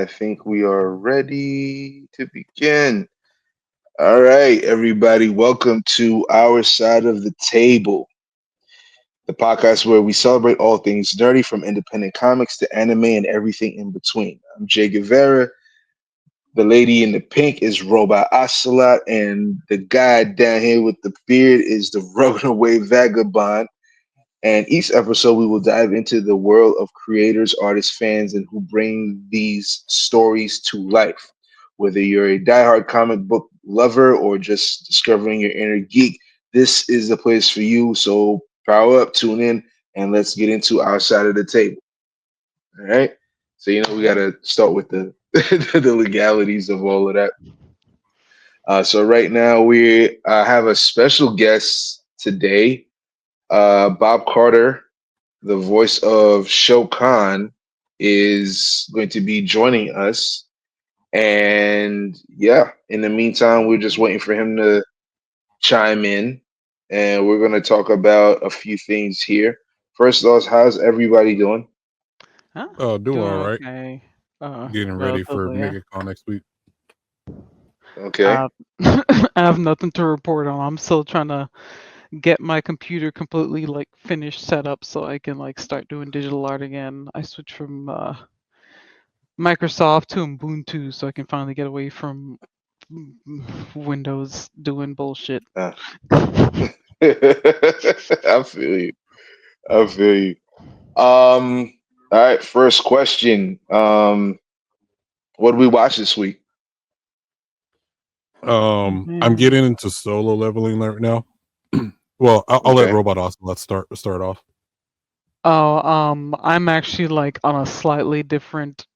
think we are ready to begin. All right, everybody, welcome to our side of the table, the podcast where we celebrate all things nerdy from independent comics to anime and everything in between. I'm Jay Gervera. The lady in the pink is Robot Ocelot, and the guy down here with the beard is the Runaway Vagabond. And each episode, we will dive into the world of creators, artists, fans, and who bring these stories to life. Whether you're a diehard comic book lover or just discovering your inner geek, this is the place for you. So power up, tune in, and let's get into our side of the table. All right. So we got to start with the the legalities of all of that. So right now we have a special guest today, Bob Carter, the voice of Shao Kahn, is going to be joining us. And yeah, in the meantime, we're just waiting for him to chime in. And we're going to talk about a few things here. First off, how's everybody doing? Huh? Oh, doing all Doing right. okay. Getting ready for Relatively, yeah. MegaCon next week. Okay. Uh, I have nothing to report on. I'm still trying to get my computer completely like finished set up so I can like start doing digital art again. I switched from Microsoft to Ubuntu so I can finally get away from Windows doing bullshit. Uh, I feel you. I feel you. All right, first question. What did we watch this week? I'm Man. getting into solo leveling right now. Well, I'll let Okay. Robot Ocelot start off. Oh, I'm actually like on a slightly different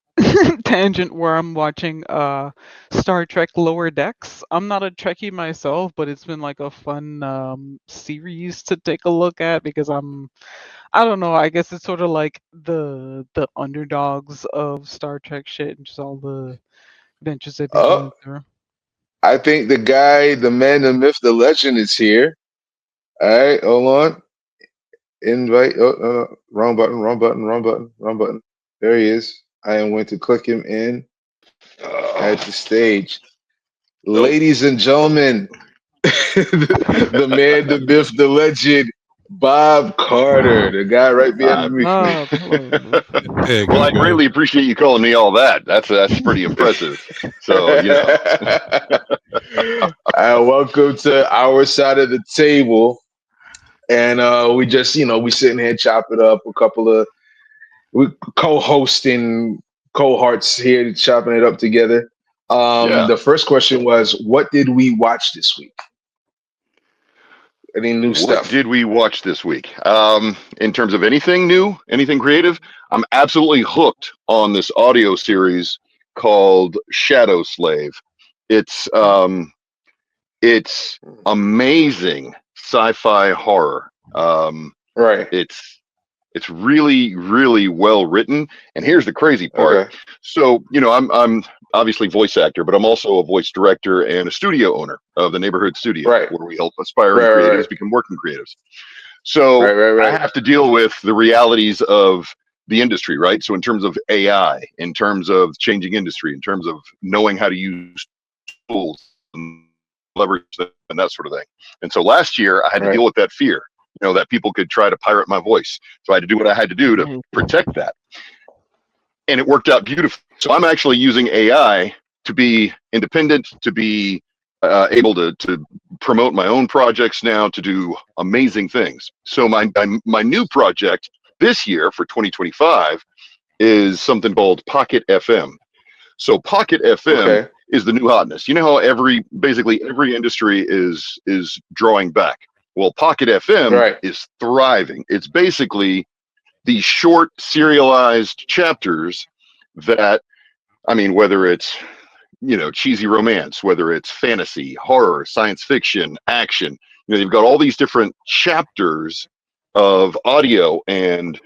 tangent where I'm watching Star Trek Lower Decks. I'm not a Trekkie myself, but it's been like a fun series to take a look at because I don't know, I guess it's sort of like the underdogs of Star Trek shit and just all the adventures they've been Oh, going through. I think the guy, the man, the myth, the legend is here. All right, hold on. Invite. Oh, no. Wrong button, wrong button, wrong button, wrong button. There he is. I am going to click him in at the stage. Nope. Ladies and gentlemen, the man, the myth, the legend, Bob Carter, the guy right Uh, behind me. Hello. Hey, well, I good guys. greatly appreciate you calling me all that. That's pretty impressive. So Welcome to our side of the table. And we just, we sitting here chopping up a couple of we co-hosting cohorts here, chopping it up together. yeah. The first question was, what did we watch this week? Any new What stuff? did we watch this week? In terms of anything new, anything creative, I'm absolutely hooked on this audio series called Shadow Slave. It's it's amazing sci-fi horror. Right. It's really really well written, and here's the crazy part. Okay. So I'm obviously voice actor, but I'm also a voice director and a studio owner of the neighborhood studio Right. where we help aspiring Right. Right. creatives become working creatives. So Right. Right. I Right. have to deal with the realities of the industry, right? So in terms of AI, in terms of changing industry, in terms of knowing how to use tools and leverage them and that sort of thing. And so last year I had to Right. deal with that fear, that people could try to pirate my voice. So I had to do what I had to do to protect that. And it worked out beautifully. So I'm actually using AI to be independent, to be able to promote my own projects now, to do amazing things. So my new project this year for 2025 is something called Pocket FM. So Pocket FM Okay. is the new hotness. You know how basically every industry is drawing back. Well, Pocket FM Right. is thriving. It's basically these short serialized chapters that, I mean, whether it's cheesy romance, whether it's fantasy, horror, science fiction, action, you've got all these different chapters of audio and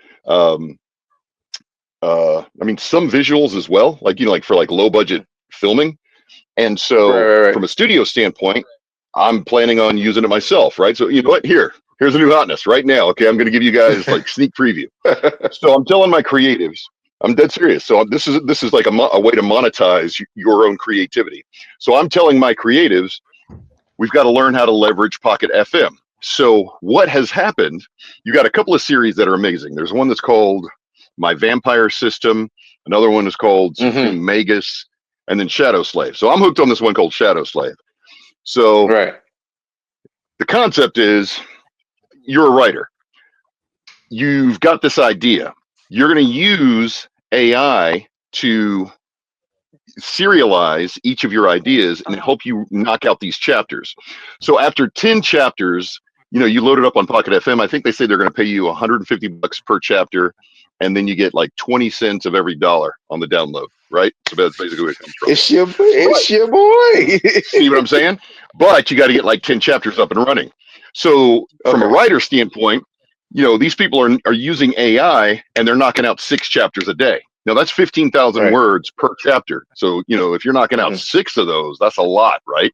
I mean some visuals as well, like for like low budget filming. And Right. so Right. from a studio standpoint, I'm planning on using it myself, right? So you know what? Here's a new hotness right now. Okay, I'm going to give you guys like sneak preview. Right. So I'm telling my creatives, I'm dead serious. So this is like a way to monetize your own creativity. So I'm telling my creatives, we've got to learn how to leverage Pocket FM. So what has happened? You got a couple of series that are amazing. There's one that's called My Vampire System. Another one is called Supreme Magus, and then Shadow Slave. So I'm hooked on this one called Shadow Slave. So the concept is, you're a writer. You've got this idea. You're going to use AI to serialize each of your ideas and help you knock out these chapters. So after 10 chapters, you load it up on Pocket FM. I think they say they're going to pay you $150 per chapter, and then you get like 20 cents of every dollar on the download, right? So that's basically where it comes from. It's your boy. See what I'm saying? But you got to get like 10 chapters up and running. So from a writer standpoint, these people are using AI, and they're knocking out 6 chapters a day. Now that's 15,000 words per chapter. So, if you're knocking out 6 of those, that's a lot, right?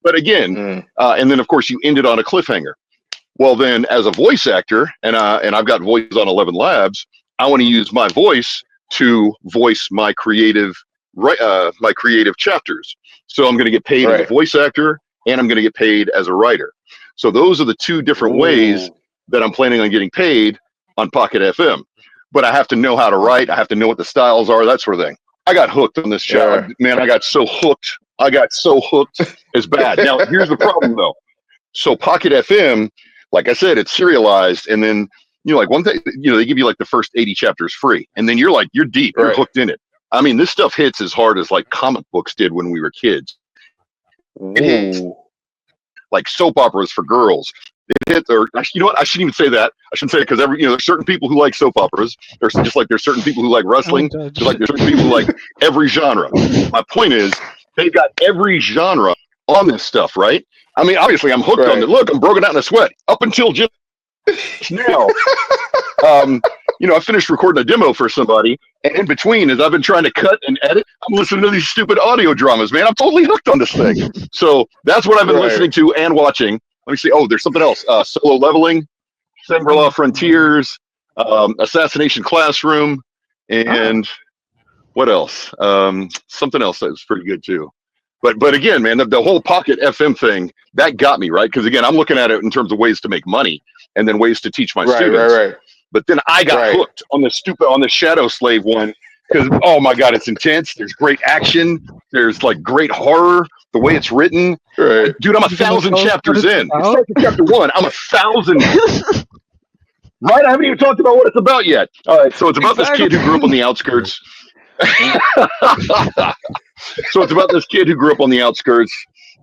But again, and then of course you end it on a cliffhanger. Well, then as a voice actor, and I've got voices on 11 Labs, I want to use my voice to voice my creative chapters. So I'm going to get paid as a voice actor, and I'm going to get paid as a writer. So those are the 2 different ways that I'm planning on getting paid on Pocket FM. But I have to know how to write. I have to know what the styles are, that sort of thing. I got hooked on this show. Man, I got so hooked. It's bad. Now, here's the problem, though. So Pocket FM, like I said, it's serialized. And then, like one thing, they give you like the first 80 chapters free. And then you're deep. You're hooked in it. I mean, this stuff hits as hard as like comic books did when we were kids. It hits like soap operas for girls. It hit, or you know what? I shouldn't even say that. I shouldn't say it because there's certain people who like soap operas. There's certain people who like wrestling. Just like there's certain people who like every genre. My point is, they've got every genre on this stuff, right? I mean, obviously, I'm hooked on it. Look, I'm broken out in a sweat up until just now. I finished recording a demo for somebody, and in between, as I've been trying to cut and edit, I'm listening to these stupid audio dramas. Man, I'm totally hooked on this thing. So that's what I've been listening to and watching. Let me see. Oh, there's something else. Solo Leveling, Shangri-La Frontiers, Assassination Classroom, and what else? Something else that was pretty good too. But again, man, the whole Pocket FM thing, that got me, right? Because again, I'm looking at it in terms of ways to make money and then ways to teach my students. Right. But then I got hooked on the Shadow Slave one. Because, oh my God, it's intense. There's great action. There's like great horror. The way it's written. Dude, I'm 1,000 chapters in. It starts with chapter 1. I'm 1,000. Right? I haven't even talked about what it's about yet. All right. So it's about this kid who grew up on the outskirts.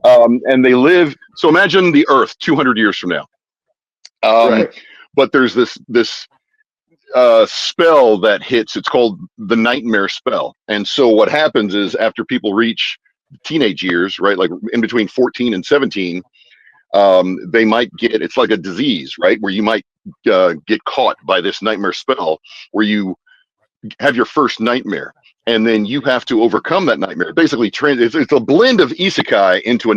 And they live. So imagine the Earth 200 years from now. But there's this spell that hits. It's called the nightmare spell. And so what happens is, after people reach teenage years, right, like in between 14 and 17, they might get, it's like a disease, right, where you might get caught by this nightmare spell, where you have your first nightmare, and then you have to overcome that nightmare. Basically, it's a blend of isekai into a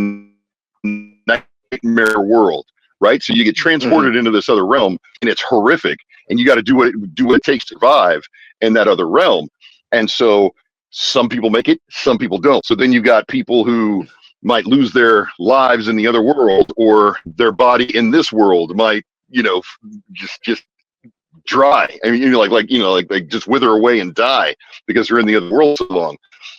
nightmare world, right? So you get transported into this other realm, and it's horrific, and you got to do what it takes to survive in that other realm. And so some people make it, some people don't. So then you've got people who might lose their lives in the other world, or their body in this world might, just dry. I mean, like just wither away and die because they're in the other world so long.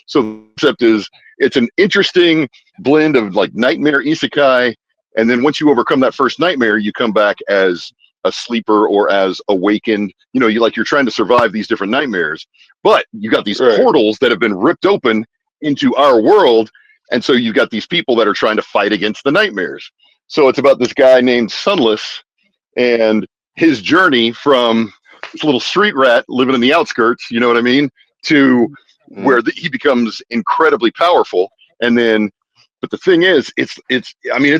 So the concept is, it's an interesting blend of like nightmare isekai, and then once you overcome that first nightmare, you come back as a sleeper or as awakened. You're trying to survive these different nightmares, but you got these portals that have been ripped open into our world, and so you've got these people that are trying to fight against the nightmares. So it's about this guy named Sunless and his journey from this little street rat living in the outskirts, you know what I mean, to where he becomes incredibly powerful. And then, but the thing is, it's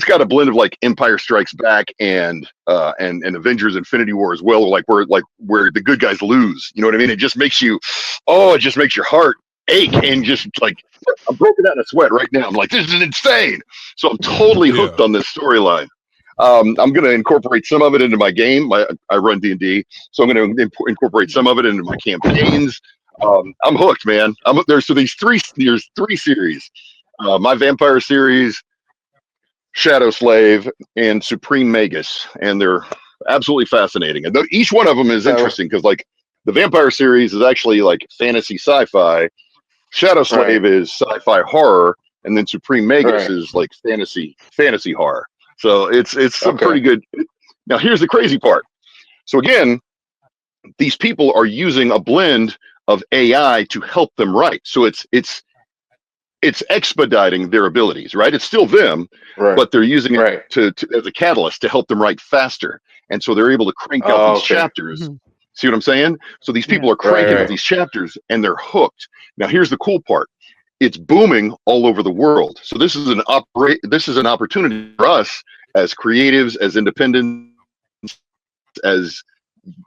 got a blend of like Empire Strikes Back and Avengers Infinity War as well, where the good guys lose, you know what I mean? It just makes your heart ache, and just like, I'm broken out in a sweat right now. I'm like, this is insane. So I'm totally hooked on this storyline. I'm going to incorporate some of it into my game. I run D&D, so I'm going to incorporate some of it into my campaigns. I'm hooked, man. There's three series. My vampire series, Shadow Slave, and Supreme Magus, and they're absolutely fascinating. And each one of them is interesting because, like, the vampire series is actually like fantasy sci-fi. Shadow Slave is sci-fi horror, and then Supreme Magus is like fantasy horror. So it's some pretty good. Now here's the crazy part. So again, these people are using a blend of AI to help them write. So it's expediting their abilities, right? It's still them, but they're using it to as a catalyst to help them write faster. And so they're able to crank out these chapters. See what I'm saying? So these people are cranking out these chapters and they're hooked. Now here's the cool part. It's booming all over the world. So this is an opportunity for us as creatives, as independents, as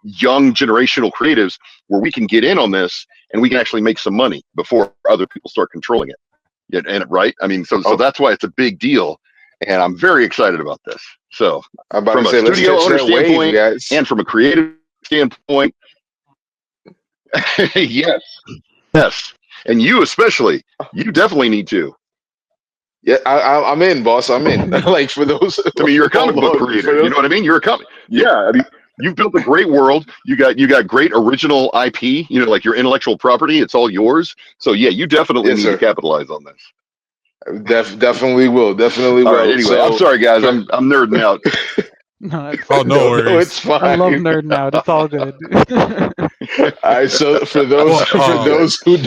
young generational creatives, where we can get in on this and we can actually make some money before other people start controlling it. And right? I mean, so that's why it's a big deal. And I'm very excited about this. So from a studio owner standpoint and from a creative standpoint, yes. And you especially, you definitely need to. Yeah, I'm in, boss. I'm in. Like, for those, I mean, you're a comic book creator. You know what I mean? You're a comic. Yeah, I mean, you've built a great world. You got great original IP. You know, like your intellectual property. It's all yours. So yeah, you definitely need to capitalize on this. Definitely will. Definitely will. All right. Anyway, so, I'm sorry, guys. I'm nerding out. No, no worries. No, it's fine. I love nerding out. It's all good. All right. So for those who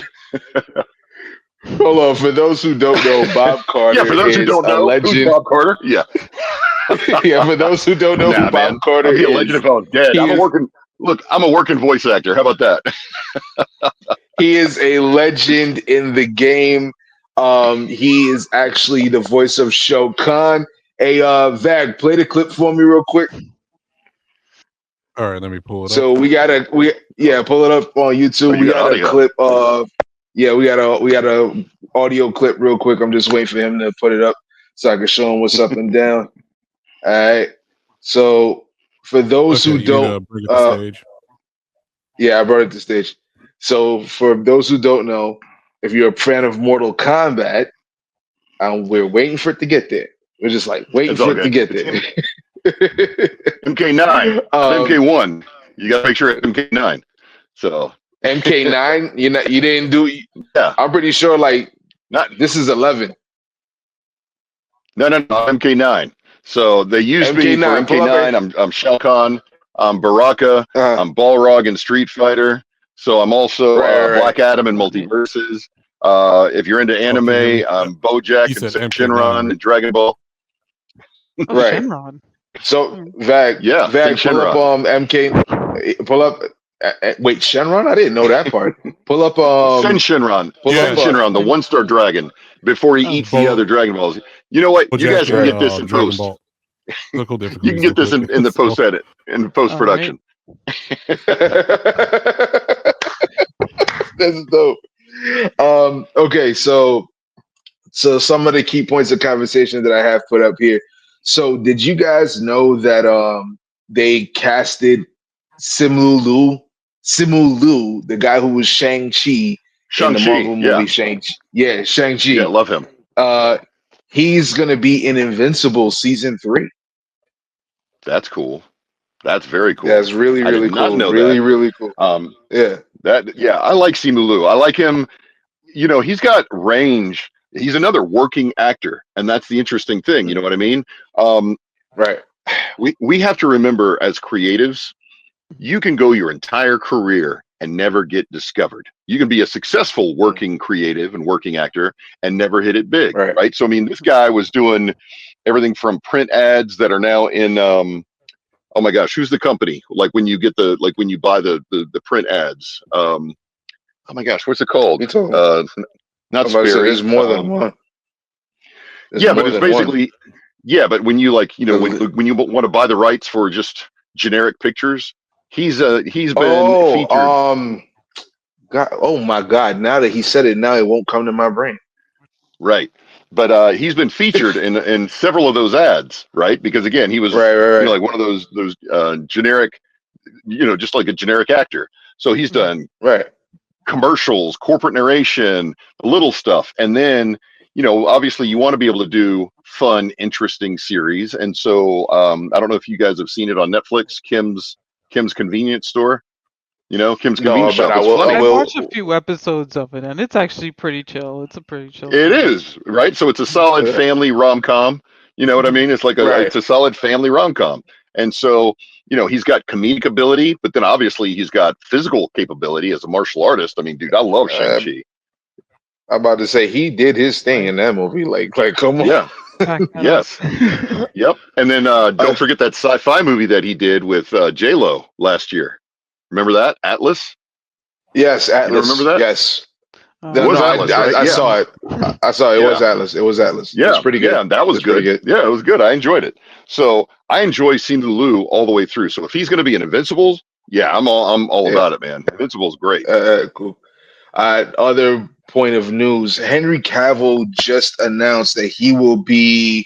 hold on, for those who don't know, Bob Carter. Yeah, for those who don't know, who's Bob Carter? Yeah. Yeah, for those who don't know who Bob Carter I'd be a legend if I was dead. I'm a working voice actor. How about that? He is a legend in the game. He is actually the voice of Shao Kahn. Hey, Vag, play the clip for me real quick. All right, let me pull it up. So we pull it up on YouTube. We got a clip of we got a audio clip real quick. I'm just waiting for him to put it up so I can show him what's up and down. All right. So for those who don't, bring it to stage. Yeah, I brought it to stage. So for those who don't know, if you're a fan of Mortal Kombat, we're waiting for it to get there. We're just like waiting for it to get there. MK9, MK1. You gotta make sure it's MK9. So MK9, you didn't do. Yeah, I'm pretty sure. Like, this is 11. No, MK9. So they used me for MK9. I'm Shao Kahn. I'm Baraka. I'm Balrog in Street Fighter. So I'm also Black Adam in Multiverses. If you're into anime, I'm Bojack and Shinron and Dragon Ball. Right. Shinron. So Vag, pull up MK. Pull up. Wait, Shenron? I didn't know that part. Pull up. Shenron. Shenron, the 1-star dragon, before he eats the other Dragon Balls. You know what? You guys can get this in post. You can get this in the post edit, in the post production. That's dope. Okay, so some of the key points of conversation that I have put up here. So did you guys know that they casted Simu Liu, the guy who was Shang-Chi in the Marvel movie Shang-Chi? Yeah, Shang-Chi. Yeah, love him. He's gonna be in Invincible season 3. That's cool. That's very cool. That's really, really cool. Not know really, that. really cool. I like Simu Liu. I like him. You know, he's got range. He's another working actor, and that's the interesting thing. You know what I mean? Right. We have to remember, as creatives, you can go your entire career and never get discovered. You can be a successful working creative and working actor and never hit it big, right? So I mean, this guy was doing everything from print ads that are now in oh my gosh, who's the company? Like when you get when you buy the print ads. Oh my gosh, what's it called? Not Sperry. There's more than one. But it's basically but when you when you want to buy the rights for just generic pictures, he's been featured. God, oh my God! Now that he said it, now it won't come to my brain. Right, but he's been featured in several of those ads, right? Because again, he was like one of those generic, just like a generic actor. So he's done commercials, corporate narration, little stuff. And then, obviously you want to be able to do fun, interesting series. And so I don't know if you guys have seen it on Netflix, Kim's Convenience Store. Kim's Convenience but Shop. I It's will. I funny. I've will. watched a few episodes of it, and it's actually pretty chill. It's a pretty chill It show. is, right? So it's a solid Uh, family rom-com. You know what I Mhm. mean? It's like right. it's a solid family rom-com. And so, he's got comedic ability, but then obviously he's got physical capability as a martial artist. I mean, dude, I love Uh, Shang-Chi. I'm about to say he did his thing Like, in that movie. Like, come on. Yeah. pack that up. Yes. Yep. And then don't forget that sci-fi movie that he did with J-Lo last year. Remember that? Atlas? Yes, You don't remember Atlas. that? Yes. It No, was no, Atlas, right? I Yeah. saw it. I saw it. It was Yeah. Atlas. It was Atlas. It was Yeah. pretty good. Yeah. That It was was pretty good. good. Yeah, it was good. I enjoyed it. So I enjoy Simu Liu all the way through. So if he's going to be in Invincibles, yeah, I'm all Yeah. about it, man. Invincibles, great. Cool. Other point of news: Henry Cavill just announced that he will be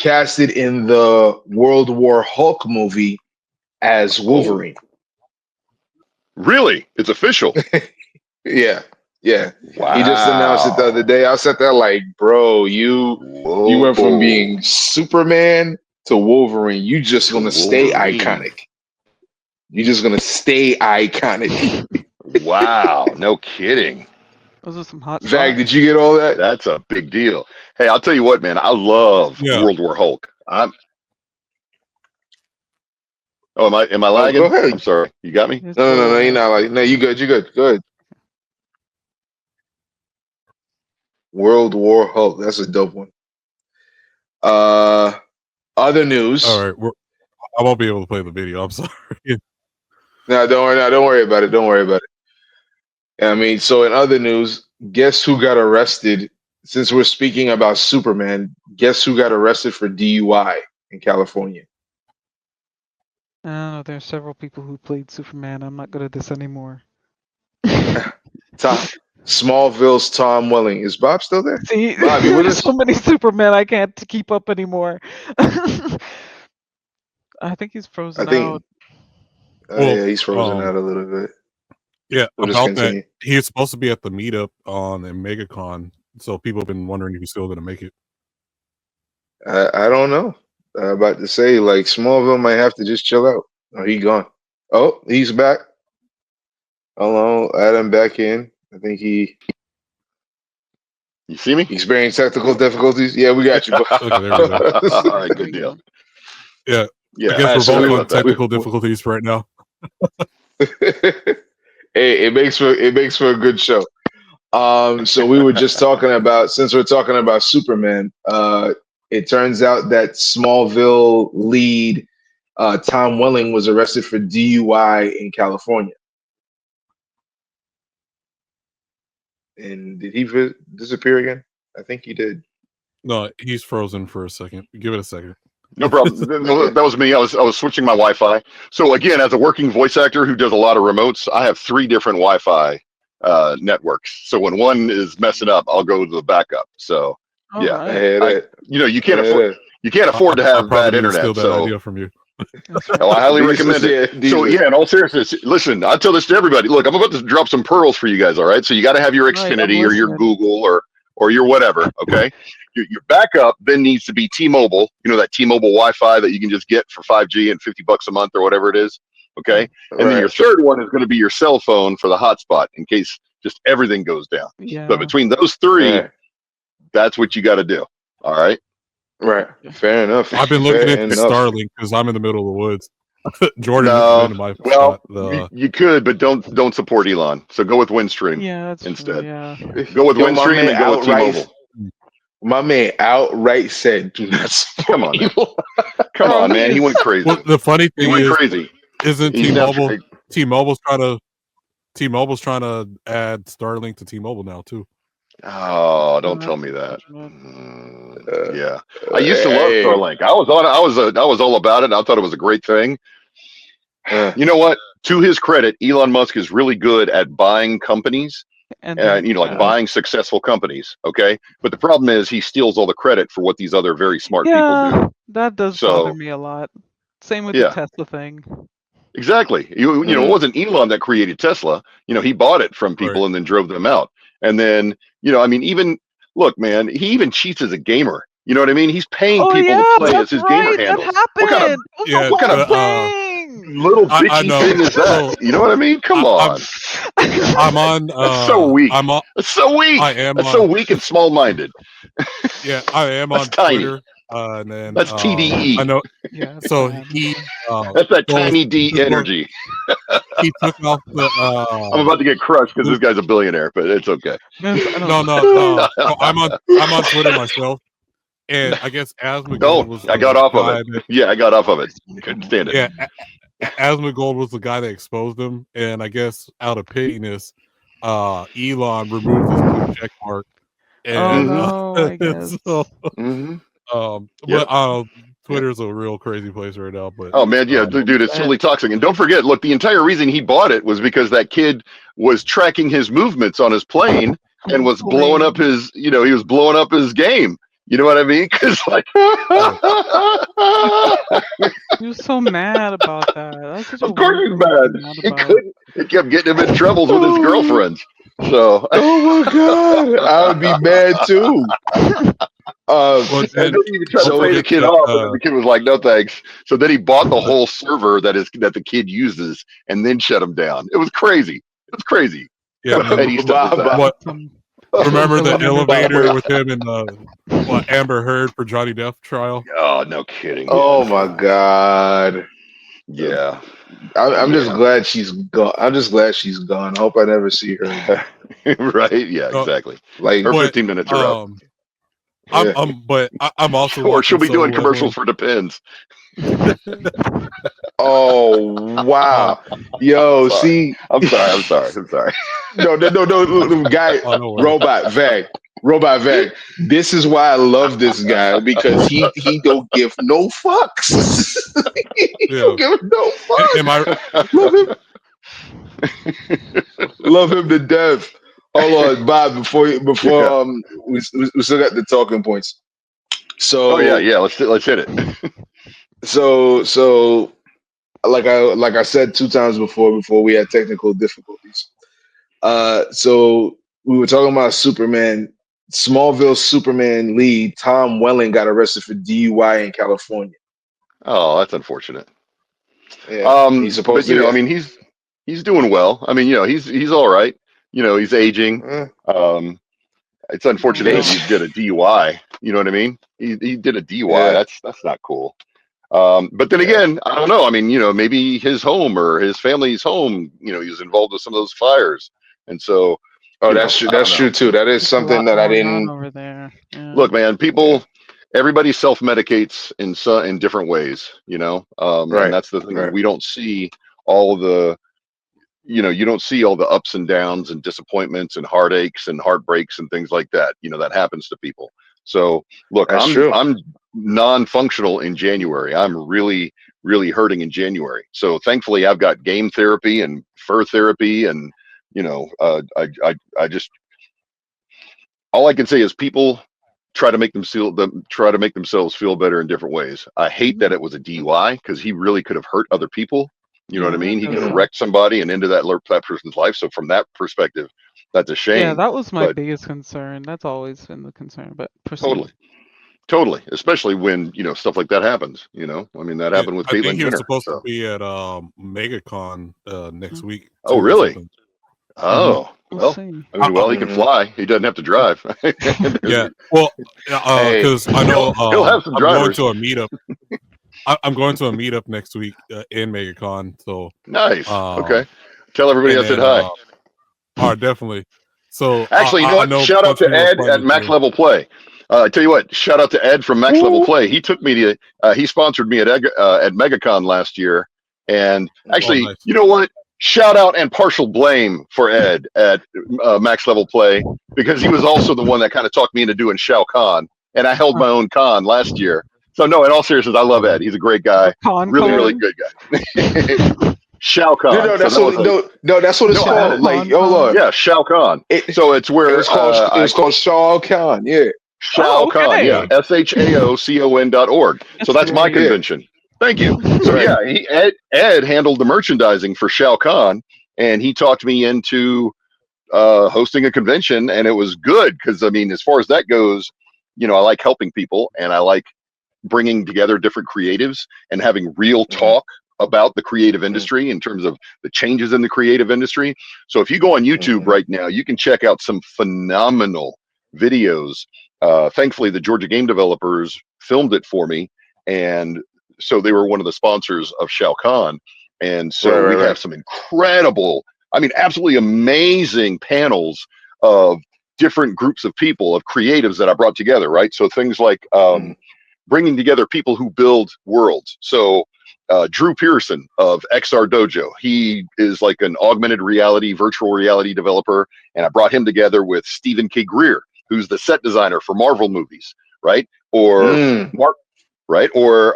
casted in the World War Hulk movie as Oh, Wolverine. really? It's official. Yeah, yeah. He just announced it the other Wow. day. I sat there like, bro, you went from being Whoa. Superman to Wolverine. You just To gonna stay Wolverine. iconic. You're just gonna stay iconic. Wow. No kidding. Those are some hot Vag, shots. did you get all that? That's a big deal. Hey, I'll tell you what, man. I love Yeah. World War Hulk. Am I Oh, go lagging? I'm ahead. sorry. You got me? It's No. You're not like no. You good. You good. Good. World War Hulk. That's a dope one. Uh, other news. All right. I won't be able to play the video. I'm sorry. No, don't worry. No, don't worry about it. Don't worry about it. I mean, so in other news, guess who got arrested? Since we're speaking about Superman, guess who got arrested for DUI in California? I don't know. There are several people who played Superman. I'm not good at this anymore. Smallville's Tom Welling. Is Bob still there? See, Bob, you with there's us? so many Superman I can't keep up anymore. I think he's I frozen think. out. Well, Yeah, he's frozen out a little bit. yeah, We'll just about that. continue. He was supposed to be at the meetup on MegaCon, so people have been wondering if he's still going to make it. I don't know. About to say like Smallville might have to just chill out. Oh, he gone. Oh, he's back. Hold on, add him back in. I think he You see me? experienced technical difficulties. Yeah, we got you. Okay, there we go. All right, There good we deal. go. Yeah, Yeah. I guess we're So both Sorry on about that. technical difficulties right now. Hey, it makes for a good show. So we were just talking about since we're talking about Superman. It turns out that Smallville lead Tom Welling was arrested for DUI in California. And did he disappear again? I think he did. No, he's frozen for a second. Give it a second. No problem. Yeah. That was me. I was switching my Wi-Fi. So again, as a working voice actor who does a lot of remotes, I have 3 different Wi-Fi networks. So when one is messing up, I'll go to the backup. So All yeah, I right. had that. you I can't had afford that. to I have bad probably didn't steal internet. that So idea from you. That's I right. highly Decent, recommend it. yeah, So decent. yeah, in all seriousness, listen, I tell this to everybody. Look, I'm about to drop some pearls for you guys. All right, so you got to have your Right, I'm Xfinity or your listening. Google or your whatever. Okay, your backup then needs to be T-Mobile. You know that T-Mobile Wi-Fi that you can just get for $5G and $50 a month or whatever it is. Okay, and then your Right. third one is going to be your cell phone for the hotspot in case just everything goes down. But Yeah. between those 3, Right. that's what you got to do. All right. Right. Fair enough. I've been looking Fair at enough. Starlink because I'm in the middle of the woods. Jordan has been No, to my well, spot. you could, but don't support Elon. So go with Windstream Yeah, that's true. instead. Yeah. Go with Yo, my Windstream man and go with outright T-Mobile. My man outright said, "Do not support Come on, man. Elon." Come Bro, on, man. He went he's crazy. Well, the funny He thing went is, crazy. isn't He's now T-Mobile's trying to add Starlink to T-Mobile now too. Oh, don't that's tell me that. unfortunate. Yeah, I used to love Hey, Starlink. I was all about it. I thought it was a great thing. You know what? To his credit, Elon Musk is really good at buying companies And then and like buying successful companies. Okay, but the problem is he steals all the credit for what these other very smart people do. yeah, that does bother So me a lot. Same with the yeah, Tesla thing. Exactly. You know, it wasn't Elon that created Tesla. You know, he bought it from people Right. and then drove them out. And then, you know, I mean, even look, man, he even cheats as a gamer. You know what I mean? He's paying Oh people to yeah, play as that's his gamer right. That handle. What kind of happened. It was Yeah, the what kind whole of thing. little I bitchy know. thing is that? So You know what I mean? Come on. I'm on. That's so weak. I'm on. That's so weak. I am That's so on. weak and small minded. Yeah, I am That's on tiny. Twitter. And then That's I TDE. know. Yeah, it's So bad. he That's that goes. tiny D energy. He took off the I'm about to get crushed because this Luke. guy's a billionaire, but it's okay. Yes, I No, know. no, no. So I'm on Twitter myself, and I guess Oh, Asmongold was I got the off of it. guy that. Yeah, I got off of it. Couldn't stand it. Yeah, Asmongold was the guy that exposed him, and I guess out of pittiness, Elon removed his blue check mark, Oh and no, I guess. so Mm-hmm. but Yep. Twitter's a real crazy place right now. But Oh man, yeah, dude, it's totally toxic. And don't forget, look, the entire reason he bought it was because that kid was tracking his movements on his plane and was blowing up his, you know, he was blowing up his game. You know what I mean? Because like, He was so mad about that. That's such a of course weird he's thing to mad. be mad He about. couldn't. It kept getting him in troubles with his girlfriends. So, Oh my god, I would be mad too. well, and then then he even tried to don't pay the forget kid that off, and then the kid was like, "No thanks." So then he bought the whole server that the kid uses, and then shut him down. It was crazy. It was crazy. yeah, What kind of petty stuff is that? what Some remember the elevator Bob. with him and Amber Heard for Johnny Depp trial? Oh, no kidding. Oh Yeah, my god. yeah, I'm just yeah. glad she's gone. I'm just glad she's gone. I hope I never see her again. Right? Yeah, Uh, exactly. Like, Her but 15 minutes are up, yeah. I'm also or she'll watching be doing Solo commercials Leveling. for Depends. Oh Uh, wow, yo, Sorry. see, I'm sorry. no, guy, oh no worries. Robot Veg. This is why I love this guy because he don't give no fucks. He Yeah. don't give no fucks. Am I Love him, love him to death. Hold on, Bob. Before Yeah. we still got the talking points. Oh So yeah. Let's hit it. so like I said 2 times before we had technical difficulties. So we were talking about Superman, Smallville Superman lead Tom Welling got arrested for DUI in California. Oh, that's unfortunate. Yeah, he's But supposed you to know, I get. mean, he's doing well. I mean, you know, he's all right. You know, he's aging. eh, It's unfortunate that Age. he did a DUI. You know what I mean? He did a DUI. Yeah, That's not cool. But then yeah. again, I don't know. I mean, you know, maybe his home or his family's home, you know, he was involved with some of those fires. And so, Oh, you know, that's true. I don't That's know. true too. That is There's a something lot that I going on didn't. over there. Yeah. Look, man, Yeah. everybody self-medicates in different ways, you know? And Right. that's the thing is Right. we don't see all the, you know, you don't see all the ups and downs and disappointments and heartaches and heartbreaks and things like that. You know, that happens to people. So look, That's true. I'm non-functional in January. I'm really, really hurting in January. So thankfully I've got game therapy and fur therapy and, you know, I just, all I can say is people try to make themselves feel better in different ways. I hate that it was a DUI because he really could have hurt other people. You know what I Yeah, that mean? He does could have suck. wrecked somebody and ended that person's life. So from that perspective, that's a Yeah, shame. that was my But biggest concern. That's always been the concern. But proceed. totally, especially when you know stuff like that happens. You know, I mean that Yeah, happened with I think Caitlyn he was Jenner. supposed to So, be at MegaCon next week oh too or really? something. Yeah, Oh we'll well. see. I mean, well, he can Mhm. fly. He doesn't have to drive. Yeah. Well, Hey, because I know he'll have some I'm going drivers. to a meetup. I'm going to a meetup next week in MegaCon. So Nice. um, Okay. Tell everybody and I said then hi. definitely. So Actually, you know I what? know a Shout out bunch of to people are Ed at planning Max to. Level Play. I tell you what, shout out to Ed from Max Level ooh, Play. He took me to, he sponsored me at MegaCon last year. And Oh, actually, nice. you know what? Shout out and partial blame for Ed at Max Level Play because he was also the one that kind of talked me into doing Shao Kahn. And I held my own con last year. So, no, in all seriousness, I Oh, love Ed. nice. He's a great A guy. con Really, really con. good guy. Shao no, Kahn. no, So that's that was what a, no, that's what it's no, I had called. it. Like, Con hold con. on, Yeah, Shao Kahn. it So it's it where was called Shao Kahn. Yeah, Shao Oh, Kahn, yeah, okay. Yeah. SHAOCON.org. So That's that's my great. yeah. convention. Thank you. So yeah, Ed handled the merchandising for Shao Kahn, and he talked me into hosting a convention, and it was good because I mean, as far as that goes, I like helping people, and I like bringing together different creatives and having real talk about the creative industry in terms of the changes in the creative industry. So if you go on YouTube right now, you can check out some phenomenal videos. Thankfully, the Georgia game developers filmed it for me, and so they were one of the sponsors of Shao Kahn. And so we have some incredible, I mean, absolutely amazing panels of different groups of people, of creatives that I brought together, right? So things like bringing together people who build worlds. So Drew Pearson of XR Dojo, he is like an augmented reality, virtual reality developer, and I brought him together with Stephen K. Greer, who's the set designer for Marvel movies, right? Or Mark, right? Or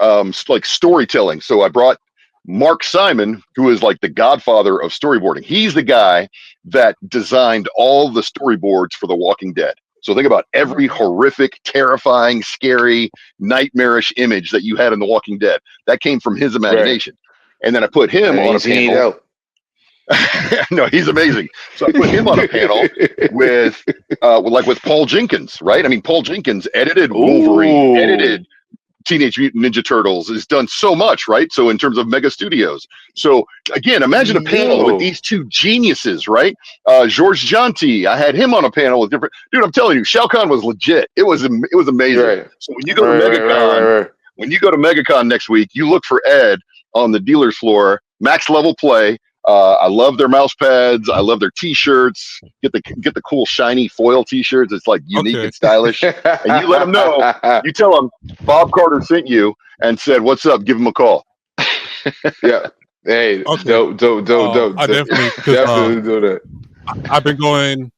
like storytelling. So I brought Mark Simon, who is like the godfather of storyboarding. He's the guy that designed all the storyboards for The Walking Dead. So think about every horrific, terrifying, scary, nightmarish image that you had in The Walking Dead. That came from his imagination. And then I put him on a panel. No, he's amazing. So I put him on a panel with Paul Jenkins, right? I mean, Paul Jenkins edited Wolverine, edited Teenage Mutant Ninja Turtles, has done so much, right? So in terms of mega studios. So again, imagine a panel with these two geniuses, right? Georges Janty, I had him on a panel with different, dude, I'm telling you, Shao Kahn was legit. It was amazing. Right. So when you go to MegaCon, when you go to MegaCon next week, you look for Ed on the dealer's floor, max level play. I love their mouse pads. I love their t-shirts. Get the cool shiny foil t-shirts. It's like unique and stylish. And you let them know. You tell them Bob Carter sent you and said, "What's up?" Give them a call. Yeah. Hey, don't. I definitely do that. I've been going.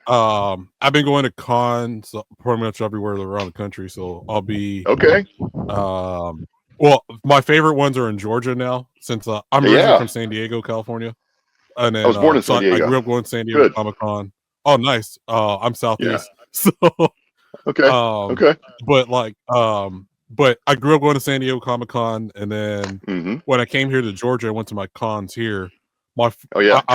I've been going to cons pretty much everywhere around the country. So I'll be okay. Well, my favorite ones are in Georgia now, since I'm originally from San Diego, California. And then, I was born in San Diego. I grew up going to San Diego Comic-Con. Oh, nice. I'm Southeast. So okay. But but I grew up going to San Diego Comic-Con, and then when I came here to Georgia, I went to my cons here. I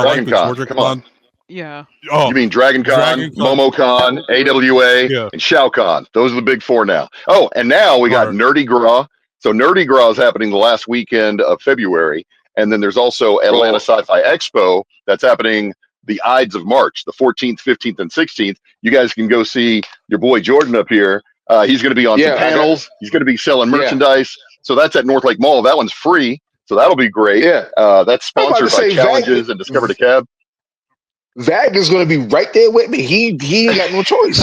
like the Georgia Con. Yeah. Oh, you mean Dragon Con, MomoCon, AWA, and Shao Kahn. Those are the big four now. Oh, and now we got Nerdy Gras. So Nerdy Gras is happening the last weekend of February. And then there's also Atlanta Sci-Fi Expo that's happening the Ides of March, the 14th, 15th, and 16th. You guys can go see your boy Jordan up here. He's going to be on some panels. He's going to be selling merchandise. So that's at North Lake Mall. That one's free. So that'll be great. Yeah. That's sponsored by Challenges and Discover the Cab. Vag is going to be right there with me. He ain't got no choice.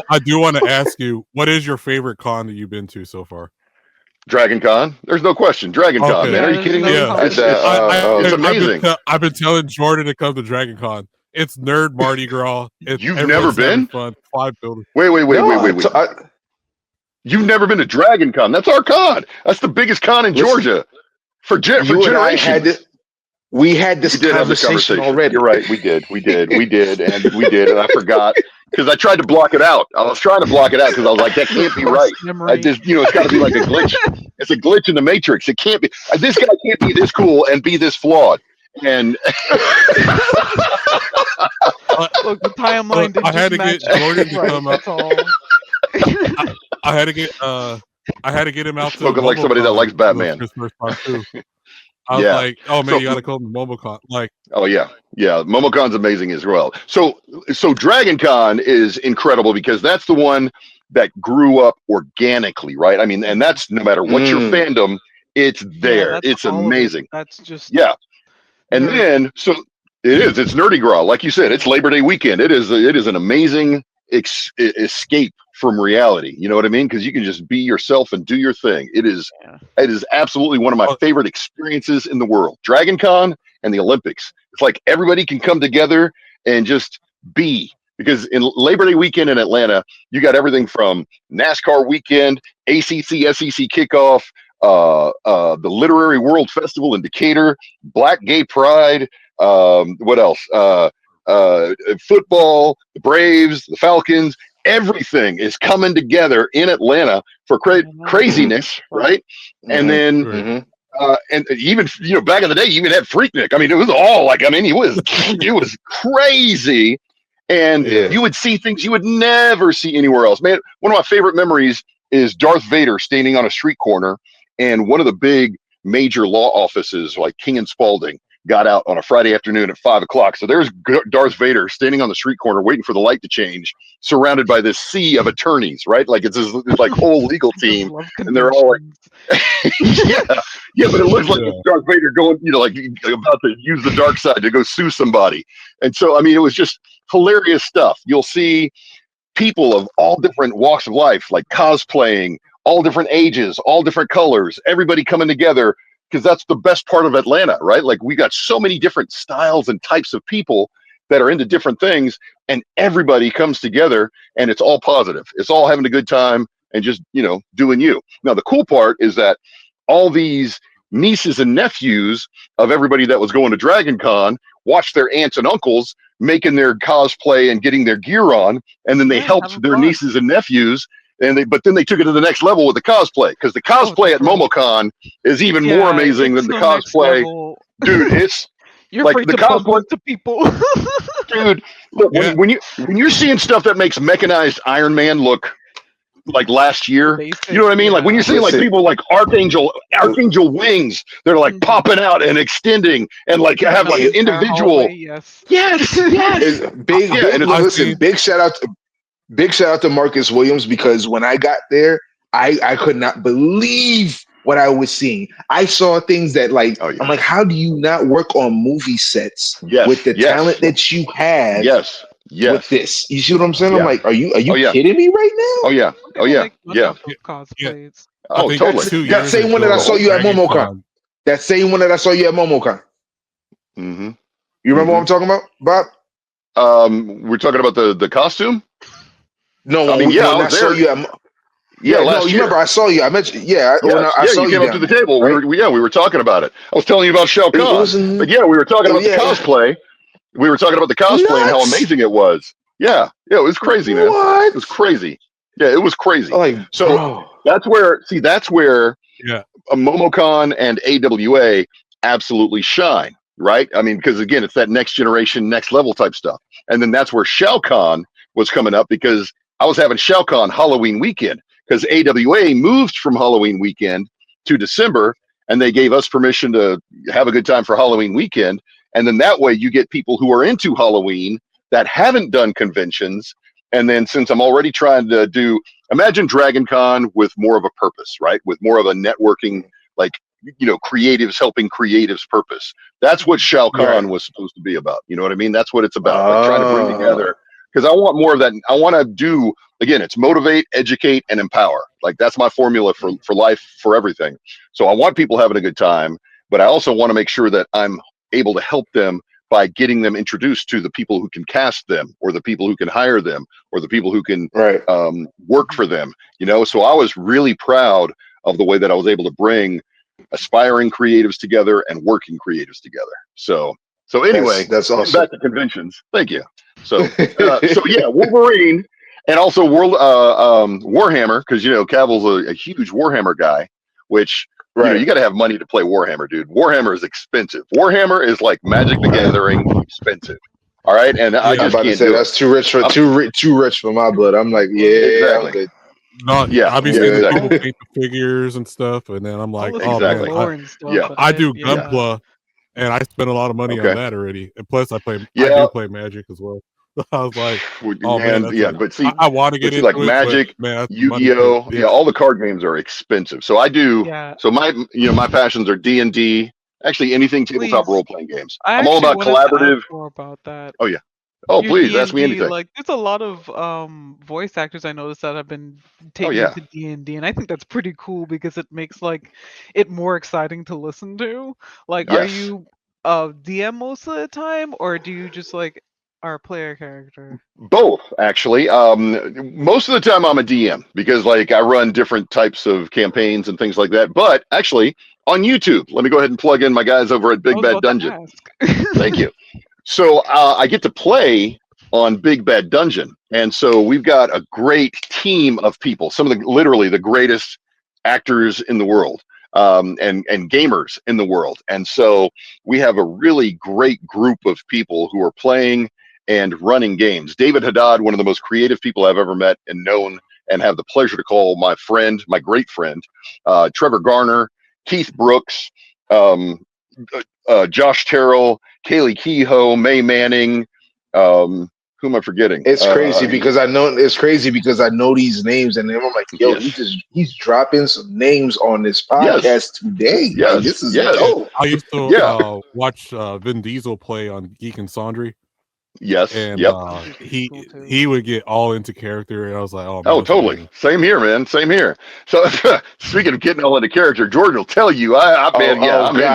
I do want to ask you, what is your favorite con that you've been to so far? Dragon Con. There's no question. Dragon Con, man. Are you kidding me? Yeah. It's amazing. I've been telling Jordan to come to Dragon Con. It's nerd Mardi Gras. You've never been? Fun. 5 buildings. Wait. You've never been to Dragon Con. That's our con. That's the biggest con in Georgia for generations. We had this conversation already. You're right. We did. And I forgot because I tried to block it out. I was trying to block it out because I was like, that can't be right. It's got to be like a glitch. It's a glitch in the Matrix. It can't be. This guy can't be this cool and be this flawed. And look, the timeline. I had to get Jordan to come up. I had to get him out to spoken like somebody that likes Batman. I was like, oh man, you gotta call him MomoCon. Like, oh yeah, MomoCon's amazing as well. So Dragon Con is incredible because that's the one that grew up organically, right? I mean, and that's no matter what your fandom, it's there. It's amazing. That's just And then so it's Nerdy Gras, like you said. It's Labor Day weekend. It is an amazing escape from reality. You know what I mean? Because you can just be yourself and do your thing. It is absolutely one of my favorite experiences in the world. Dragon Con and the Olympics. It's like everybody can come together and just be. Because in Labor Day weekend in Atlanta, you got everything from NASCAR weekend, ACC, SEC kickoff, the Literary World Festival in Decatur, Black Gay Pride, what else? Football, the Braves, the Falcons. everything is coming together in Atlanta for craziness, right? And then and even back in the day, you even had Freaknik. I mean, it was all like, I mean, it was crazy, and you would see things you would never see anywhere else. Man, one of my favorite memories is Darth Vader standing on a street corner, and one of the big major law offices like King and Spalding got out on a Friday afternoon at 5 o'clock. So there's Darth Vader standing on the street corner waiting for the light to change, surrounded by this sea of attorneys, right? Like it's like whole legal team, and they're all like, but it looks like Darth Vader going, like about to use the dark side to go sue somebody. And so, I mean, it was just hilarious stuff. You'll see people of all different walks of life, like cosplaying, all different ages, all different colors, everybody coming together, because that's the best part of Atlanta, right? Like we got so many different styles and types of people that are into different things, and everybody comes together, and it's all positive. It's all having a good time and just, doing you. Now, the cool part is that all these nieces and nephews of everybody that was going to Dragon Con watched their aunts and uncles making their cosplay and getting their gear on, and then they helped their nieces and nephews. But then they took it to the next level with the cosplay, because the cosplay at MomoCon is even more amazing than the cosplay. Dude, it's you're like the cosplay to people. Dude, look, when you're seeing stuff that makes mechanized Iron Man look like last year, you know what I mean? Like when you're seeing like people like Archangel wings, they're like popping out and extending, and like have like an individual. Yes. Listen, big shout out to Marcus Williams, because when I got there, I could not believe what I was seeing. I saw things that I'm like, how do you not work on movie sets with the talent that you have? With this, you see what I'm saying? I'm like, are you kidding me right now? Cosplays. Oh, totally. That same one that I saw you at MomoCon. That same one that I saw you at MomoCon. Mm-hmm. You remember what I'm talking about, Bob? We're talking about the costume. No, I mean, I saw you at. You remember I saw you. I mentioned, I saw you came up to the table. Right? We were talking about it. I was telling you about Shao Kahn. But we were talking about the cosplay. We were talking about the cosplay and how amazing it was. Yeah, it was crazy, man. It was crazy. Yeah, it was crazy. That's where MomoCon and AWA absolutely shine, right? I mean, because again, it's that next generation, next level type stuff. And then that's where Shao Kahn was coming up, because I was having Shao Kahn Halloween weekend, because AWA moved from Halloween weekend to December, and they gave us permission to have a good time for Halloween weekend. And then that way you get people who are into Halloween that haven't done conventions. And then since I'm already trying to imagine Dragon Con with more of a purpose, right? With more of a networking, like, creatives helping creatives purpose. That's what Shao Kahn was supposed to be about. You know what I mean? That's what it's about. Like trying to bring together, because I want more of that. I want to do, again, it's motivate, educate, and empower. Like that's my formula for life, for everything. So I want people having a good time, but I also want to make sure that I'm able to help them by getting them introduced to the people who can cast them, or the people who can hire them, or the people who can work for them. So I was really proud of the way that I was able to bring aspiring creatives together and working creatives together. So anyway, that's awesome. Back to conventions. Thank you. So Wolverine, and also Warhammer, because Cavill's a huge Warhammer guy, which you got to have money to play Warhammer, dude. Warhammer is expensive. Warhammer is like Magic the Gathering expensive. All right, and I just can't say that's too rich for my blood. I'm like, exactly. I'm good. Obviously people paint the figures and stuff, and then I'm like, I do Gunpla, and I spent a lot of money on that already. And plus, I do play Magic as well. I was like, but see, I want to get into like Magic, Yu-Gi-Oh, all the card games are expensive. So I do. So my passions are D&D. Actually, anything tabletop role playing games. I'm all about collaborative. More about that. Oh yeah. Oh, please D&D, ask me anything. Like, there's a lot of voice actors I noticed that have been taken into D&D, and I think that's pretty cool because it makes it more exciting to listen to. Like, are you DM most of the time, or do you just are a player character? Both, actually. Most of the time I'm a DM, because I run different types of campaigns and things like that. But actually, on YouTube, let me go ahead and plug in my guys over at Big Bad Dungeon. Thank you. So I get to play on Big Bad Dungeon. And so we've got a great team of people, some of the literally the greatest actors in the world, and gamers in the world. And so we have a really great group of people who are playing and running games. David Haddad, one of the most creative people I've ever met and known and have the pleasure to call my friend, my great friend, Trevor Garner, Keith Brooks, Josh Terrell, Kaylee Kehoe, May Manning, who am I forgetting? It's crazy because I know these names, and then I'm like, yo, he's dropping some names on this podcast today. Yes. Like, this is dope. I used to watch Vin Diesel play on Geek and Sundry. Yes. And he would get all into character, and I was like, oh, man, totally. amazing. Same here, man. Same here. So speaking of getting all into character, Jordan will tell you, I'm in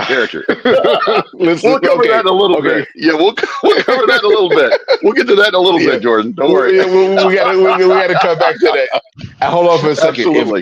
character. We'll cover that in a little bit. Yeah, we'll cover that in a little bit. We'll get to that in a little bit, Jordan. Don't worry. We gotta come back to that. Hold on for a second. Absolutely.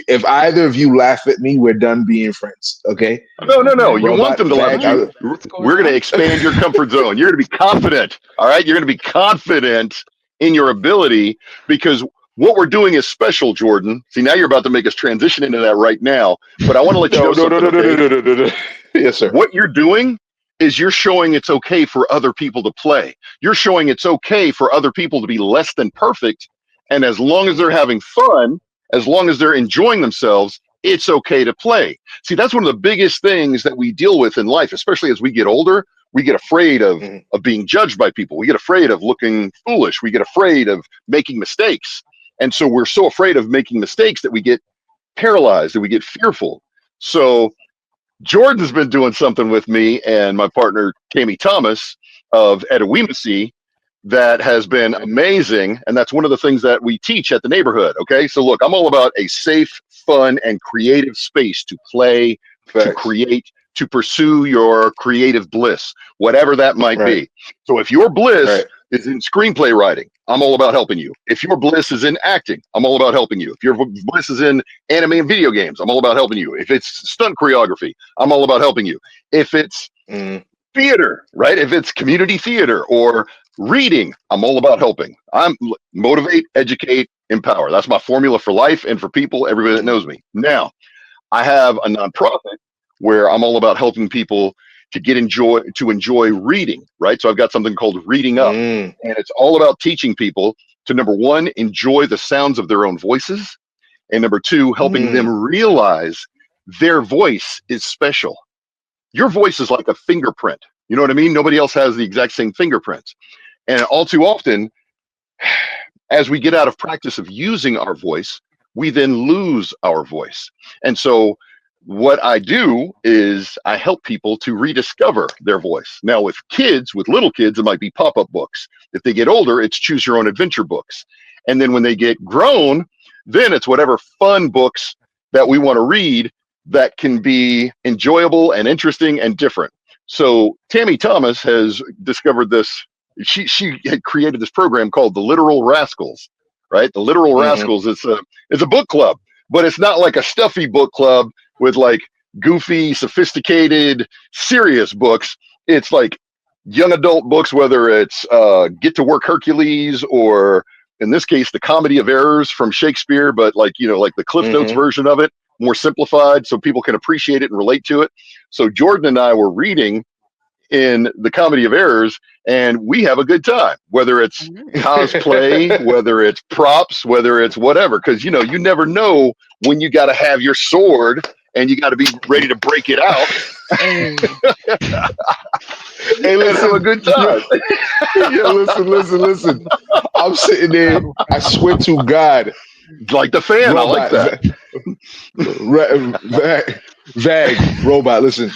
If either of you laugh at me, we're done being friends. Okay? No. You want them to laugh at you. We're going to expand your comfort zone. You're going to be confident. All right? You're going to be confident in your ability, because what we're doing is special, Jordan. See, now you're about to make us transition into that right now. But I want to let you know something. No. Yes, sir. What you're doing is you're showing it's okay for other people to play. You're showing it's okay for other people to be less than perfect. And as long as they're having fun, as long as they're enjoying themselves, it's okay to play. See, that's one of the biggest things that we deal with in life, especially as we get older. We get afraid of being judged by people. We get afraid of looking foolish. We get afraid of making mistakes. And so we're so afraid of making mistakes that we get paralyzed, that we get fearful. So Jordan's been doing something with me and my partner, Tammy Thomas of Edawimasi, that has been amazing. And that's one of the things that we teach at the neighborhood. Okay. So look, I'm all about a safe, fun, and creative space to play, to create, to pursue your creative bliss, whatever that might be. So if your bliss is in screenplay writing, I'm all about helping you. If your bliss is in acting, I'm all about helping you. If your bliss is in anime and video games, I'm all about helping you. If it's stunt choreography, I'm all about helping you. If it's theater, right? If it's community theater or reading, I'm all about helping. I'm motivate, educate, empower. That's my formula for life and for people, everybody that knows me. Now, I have a nonprofit where I'm all about helping people to enjoy reading, right? So I've got something called Reading Up, and it's all about teaching people to, number one, enjoy the sounds of their own voices, and number two, helping them realize their voice is special. Your voice is like a fingerprint. You know what I mean? Nobody else has the exact same fingerprints. And all too often, as we get out of practice of using our voice, we then lose our voice. And so what I do is I help people to rediscover their voice. Now with kids, with little kids, it might be pop-up books. If they get older, it's choose your own adventure books. And then when they get grown, then it's whatever fun books that we want to read that can be enjoyable and interesting and different. So Tammy Thomas has discovered this. She had created this program called the Literal Rascals, right? The Literal Rascals. It's a book club, but it's not like a stuffy book club with like goofy, sophisticated, serious books. It's like young adult books, whether it's Get to Work Hercules or in this case, the Comedy of Errors from Shakespeare, but like, like the Cliff Notes version of it, more simplified so people can appreciate it and relate to it. So Jordan and I were reading in the Comedy of Errors, and we have a good time, whether it's cosplay, whether it's props, whether it's whatever, because you never know when you got to have your sword and you got to be ready to break it out. Hey, let's have a good time. Listen. I'm sitting there. I swear to God, like the fan. Robot, I like that. Vag, robot. Listen.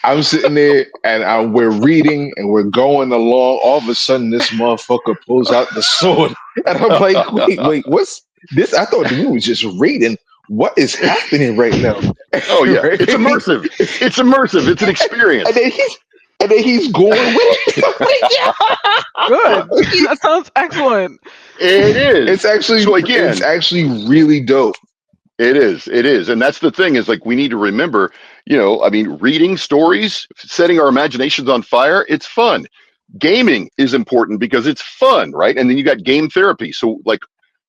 I'm sitting there and we're reading and we're going along. All of a sudden, this motherfucker pulls out the sword. And I'm like, wait, what's this? I thought we were just reading. What is happening right now? Oh, yeah. Right? It's immersive. It's immersive. It's an experience. And then he's going with it. Good. That sounds excellent. It is. It's actually really dope. It is. And that's the thing is like, we need to remember, reading stories, setting our imaginations on fire. It's fun. gaming is important because it's fun, right? And then you got game therapy. So like,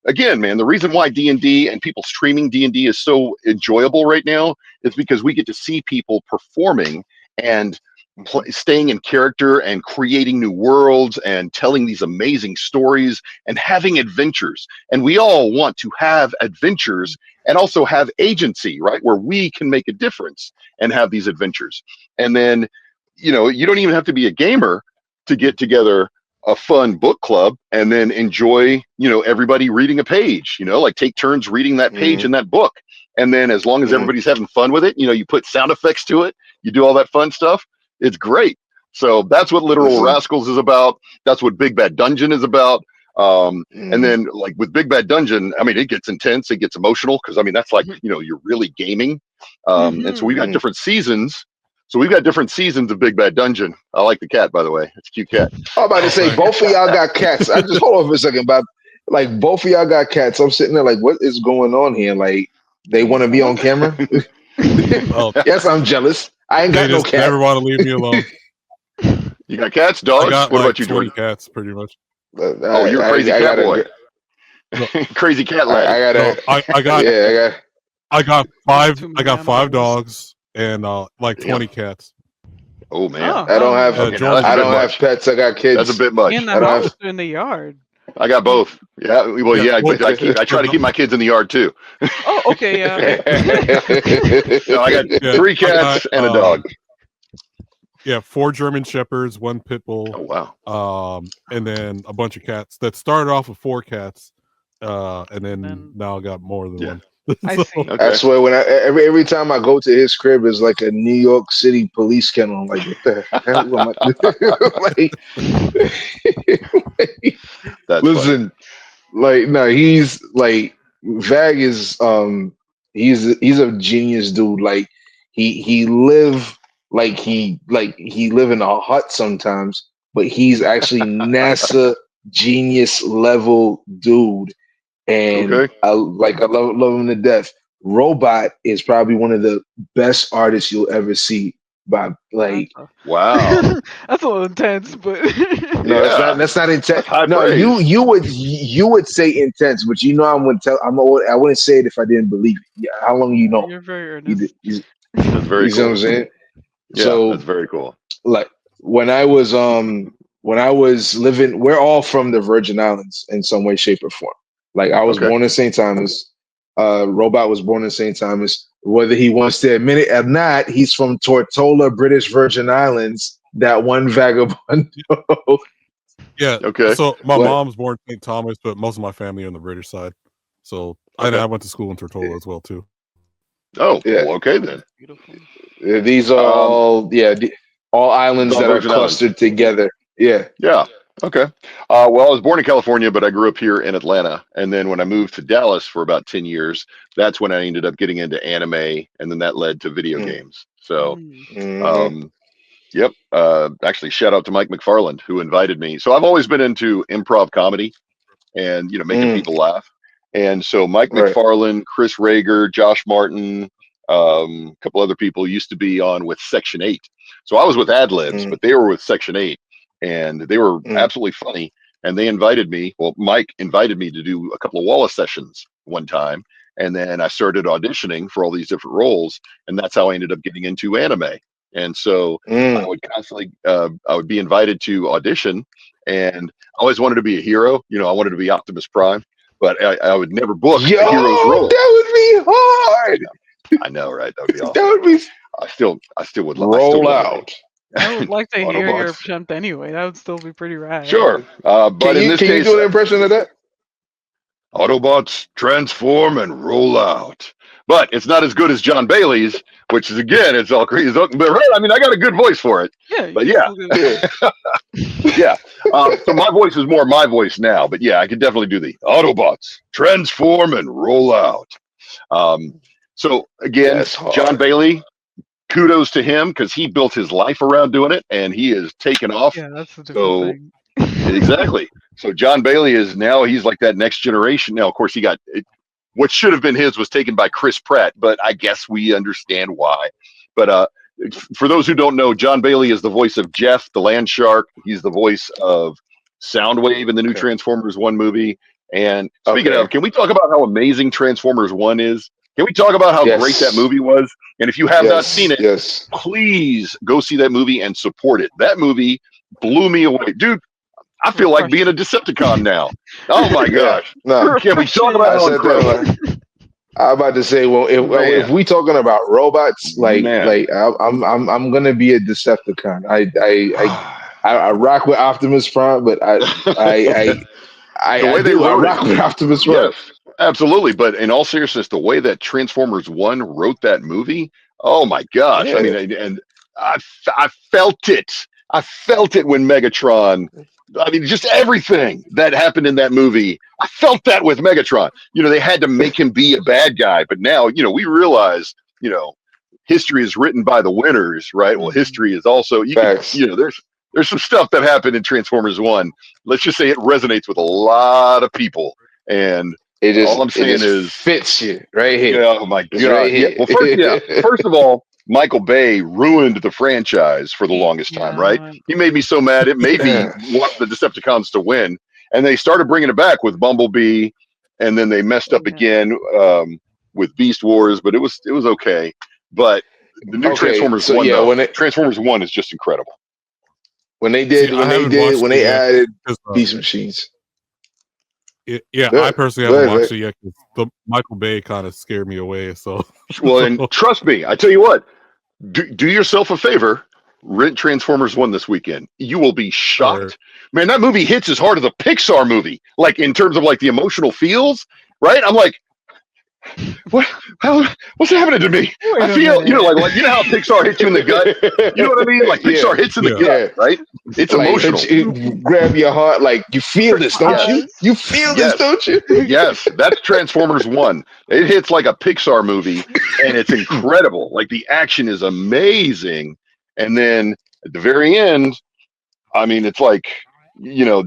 again, man, the reason why D&D and people streaming D&D is so enjoyable right now is because we get to see people performing and staying in character and creating new worlds and telling these amazing stories and having adventures. And we all want to have adventures and also have agency, right? Where we can make a difference and have these adventures. And then, you know, you don't even have to be a gamer to get together a fun book club and then enjoy, you know, everybody reading a page, you know, like take turns reading that page in that book. And then as long as everybody's having fun with it, you know, you put sound effects to it, you do all that fun stuff. It's great. So that's what Literal Rascals is about. That's what Big Bad Dungeon is about. And then like with Big Bad Dungeon, I mean, it gets intense, it gets emotional because I mean, that's like, you know, you're really gaming. And so we've got different seasons. So we've got different seasons of Big Bad Dungeon. I like the cat, by the way. It's a cute cat. I'm about to say, both of y'all got cats. I just hold on for a second, but like both of y'all got cats. I'm sitting there like, what is going on here? Like, they want to be on camera? Oh, yes, I'm jealous. I ain't got no cat. Never want to leave me alone. You got cats, dogs? I got what like about you, 20 Jordan? cats, pretty much. Oh, you're a crazy cat boy. Crazy cat lad. I got five dogs and like 20 cats. Oh man, I don't have pets. I got kids. That's a bit much. In the house or in the yard. I got both. Yeah, well, but I try to keep my kids in the yard too. Oh, okay, yeah. No, I got 3 cats and a dog. Yeah, 4 German Shepherds, 1 Pit Bull. Oh wow. And then a bunch of cats that started off with 4 cats, and then now I got more than one. I see. Okay. I swear, when every time I go to his crib, it's like a New York City police kennel. I'm like, what the hell am I? Listen, like, no, he's like Vag is he's a genius dude. Like he live like he live in a hut sometimes, but he's actually NASA genius level dude. And I love him to death. Robot is probably one of the best artists you'll ever see. By like, wow, that's a little intense, but no, that's not intense. No, praise. you would say intense, but you know I wouldn't say it if I didn't believe it. Yeah, how long you know? You're very earnest. That's very you cool. know what I'm saying? Yeah, so that's very cool. Like when I was living, we're all from the Virgin Islands in some way, shape, or form. Like I was born in St. Thomas. Robot was born in St. Thomas. Whether he wants to admit it or not, he's from Tortola, British Virgin Islands. That one vagabond. Yeah. Okay. So my mom's born in St. Thomas, but most of my family are on the British side. So I went to school in Tortola as well too. Oh, yeah. Well, okay then. Beautiful. These are all islands that are clustered together. Yeah. Yeah. Okay. Well, I was born in California, but I grew up here in Atlanta. And then when I moved to Dallas for about 10 years, that's when I ended up getting into anime. And then that led to video games. So, yep. Actually, shout out to Mike McFarland, who invited me. So I've always been into improv comedy and, making people laugh. And so Mike McFarland, Chris Rager, Josh Martin, a couple other people used to be on with Section 8. So I was with Ad Libs, but they were with Section 8. And they were absolutely funny. And they invited me. Well, Mike invited me to do a couple of Wallace sessions one time. And then I started auditioning for all these different roles. And that's how I ended up getting into anime. And so I would constantly, I would be invited to audition. And I always wanted to be a hero. I wanted to be Optimus Prime. But I would never book a hero's role. That would be hard. I know, right? That would be awesome. That would be. I still would roll out. I would like to hear your attempt anyway. That would still be pretty rad. Sure. But in this case, can you do an impression of that? Autobots transform and roll out. But it's not as good as John Bailey's, which is, again, it's all crazy. But I mean, I got a good voice for it. Yeah. But yeah. Yeah. So my voice is more my voice now. But yeah, I could definitely do the Autobots transform and roll out. So again, John Bailey, kudos to him because he built his life around doing it and he has taken off. Yeah, that's a different thing. Exactly. So John Bailey he's like that next generation. Now, of course, he got what should have been his was taken by Chris Pratt, but I guess we understand why. But for those who don't know, John Bailey is the voice of Jeff, the land shark. He's the voice of Soundwave in the new Transformers 1 movie. And speaking of, can we talk about how amazing Transformers 1 is? Can we talk about how great that movie was? And if you have not seen it, please go see that movie and support it. That movie blew me away. Dude, I feel like being a Decepticon now. Oh my gosh. No, can we talk about how incredible? I'm about to say, well, if we talking about robots, I'm gonna be a Decepticon. I rock with Optimus Prime, but I rock with Optimus Prime. Yes, absolutely. But in all seriousness, the way that Transformers 1 wrote that movie, oh my gosh! I mean, and I felt it. I felt it when Megatron. I mean, just everything that happened in that movie. I felt that with Megatron. You know, they had to make him be a bad guy, but now, you know, we realize, you know, history is written by the winners, right? Well, history is also, you know, there's some stuff that happened in Transformers 1. Let's just say it resonates with a lot of people, and all I'm saying is fits you right here. Oh my god! Well, first of all, Michael Bay ruined the franchise for the longest time, right? He made me so mad. It made me want the Decepticons to win. And they started bringing it back with Bumblebee, and then they messed up again with Beast Wars, but it was okay. But the new Transformers 1, Transformers 1 is just incredible. When they added Beast Machines. I personally haven't watched it yet because the Michael Bay kind of scared me away. So, well, and trust me, I tell you what, do yourself a favor, rent Transformers 1 this weekend. You will be shocked. Man, that movie hits as hard as a Pixar movie, like in terms of like the emotional feels, right? I'm like, what's happening to me? I feel, you know, like you know how Pixar hits you in the gut? You know what I mean? Like Pixar hits in the gut, right? It's like, emotional. It grab your heart, like you feel this, don't you? You feel this, don't you? Yes, that's Transformers 1. It hits like a Pixar movie, and it's incredible. Like the action is amazing, and then at the very end, I mean, it's like, you know,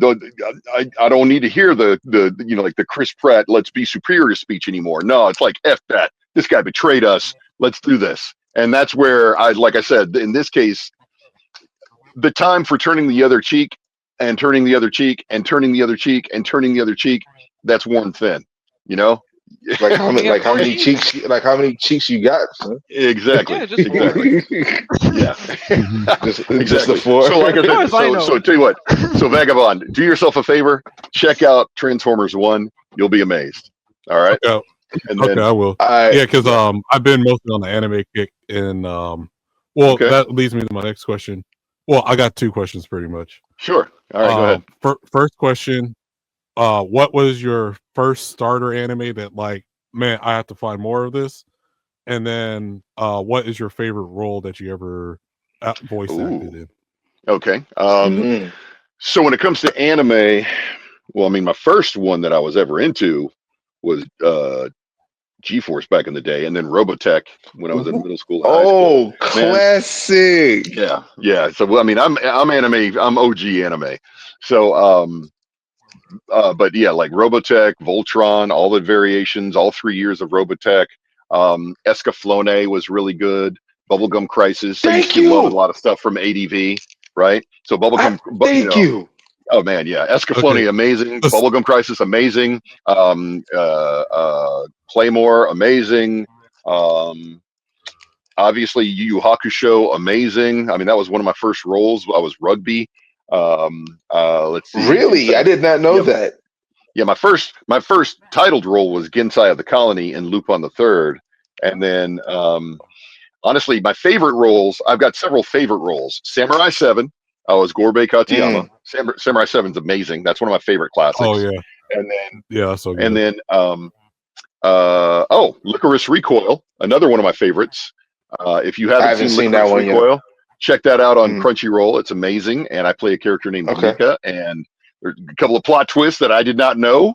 I don't need to hear the you know, like the Chris Pratt "let's be superior" speech anymore. No, it's like, F that. This guy betrayed us. Let's do this. And that's where like I said, in this case, the time for turning the other cheek and turning the other cheek and turning the other cheek and turning the other cheek, that's worn thin, you know? Like how many cheeks you got, son? Exactly. Yeah, exactly. Just the four. So like I said, so tell you what, so Vagabond, do yourself a favor, check out Transformers 1. You'll be amazed. All right. Okay. And then, I will. Because I've been mostly on the anime kick, and that leads me to my next question. Well, I got two questions pretty much. Sure. All right, go ahead. First question. What was your first starter anime that, like, man, I have to find more of this? And then what is your favorite role that you ever voice acted in? Okay. So when it comes to anime, well, I mean, my first one that I was ever into was G-Force back in the day, and then Robotech when I was in middle school. High school. Classic. Yeah. So I mean, I'm anime. I'm OG anime. So but yeah, like Robotech, Voltron, all the variations, all 3 years of Robotech. Escaflowne was really good. Bubblegum Crisis. I used to love a lot of stuff from ADV, right? So Bubblegum. Thank you. Oh man, yeah. Escaflowne, amazing. Bubblegum Crisis, amazing. Claymore, amazing. Obviously, Yu Yu Hakusho, amazing. I mean, that was one of my first roles. I was Rugby. Let's see. Really? I did not know that. Yeah, my first titled role was Gensai of the Colony in Lupin the Third. And then honestly, my favorite roles, I've got several favorite roles. Samurai 7, I was Gorbei Katayama. Samurai 7's amazing. That's one of my favorite classics. Oh yeah. And then that's so good. And then Licorice Recoil, another one of my favorites. If you haven't seen Licorice Recoil, check that out on Crunchyroll. It's amazing. And I play a character named Mika, and there's a couple of plot twists that I did not know.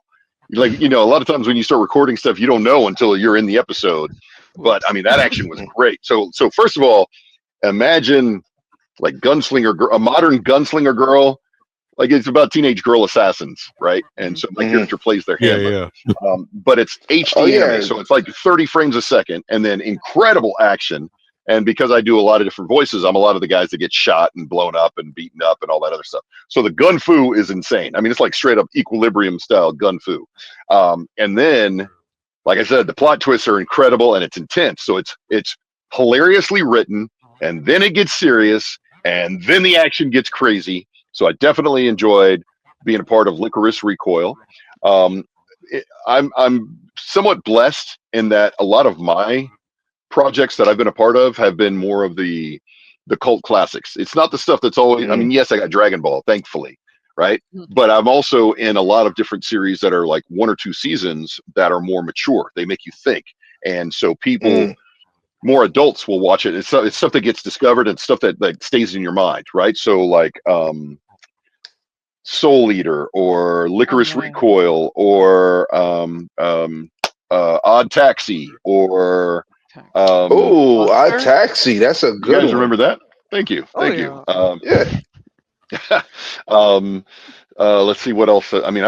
Like, you know, a lot of times when you start recording stuff, you don't know until you're in the episode. But I mean, that action was great. So first of all, imagine like a modern gunslinger girl. Like, it's about teenage girl assassins, right? And so my character plays their handler. But it's HD anime, so it's like 30 frames a second, and then incredible action. And because I do a lot of different voices, I'm a lot of the guys that get shot and blown up and beaten up and all that other stuff. So the gun fu is insane. I mean, it's like straight up Equilibrium style gun fu. And then, like I said, the plot twists are incredible and it's intense. So it's hilariously written, and then it gets serious, and then the action gets crazy. So I definitely enjoyed being a part of Licorice Recoil. I'm somewhat blessed in that a lot of my projects that I've been a part of have been more of the cult classics. It's not the stuff that's always, I mean, yes, I got Dragon Ball, thankfully, right? But I'm also in a lot of different series that are like 1 or 2 seasons that are more mature. They make you think. And so people, more adults will watch it. It's stuff that gets discovered and stuff that stays in your mind, right? So like Soul Eater or Licorice Recoil or Odd Taxi or Odd Taxi. That's a good one. You guys remember that? Thank you. Thank you. Let's see what else. I mean,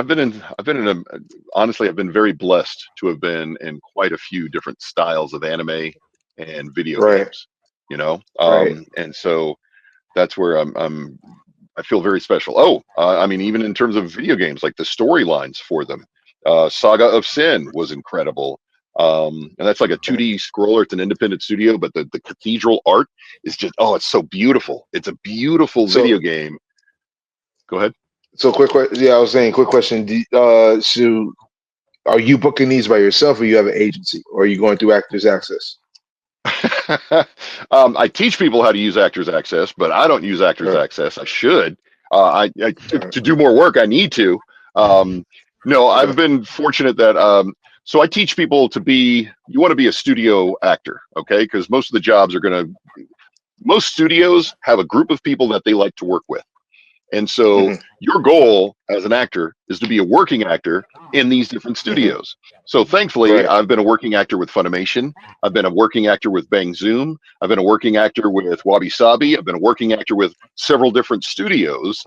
honestly, I've been very blessed to have been in quite a few different styles of anime and video games, you know? And so that's where I feel very special. I mean, even in terms of video games, like the storylines for them, Saga of Sin was incredible. And that's like a 2D scroller. It's an independent studio, but the cathedral art is just, it's so beautiful. It's a beautiful video game. Go ahead. So quick question. So are you booking these by yourself, or you have an agency, or are you going through Actors Access? I teach people how to use Actors Access, but I don't use Actors Access. I should. To do more work, I need to. No, I've been fortunate that so I teach people you want to be a studio actor, okay? Because most of the jobs most studios have a group of people that they like to work with. And so your goal as an actor is to be a working actor in these different studios. So thankfully, I've been a working actor with Funimation. I've been a working actor with Bang Zoom. I've been a working actor with Wabi Sabi. I've been a working actor with several different studios.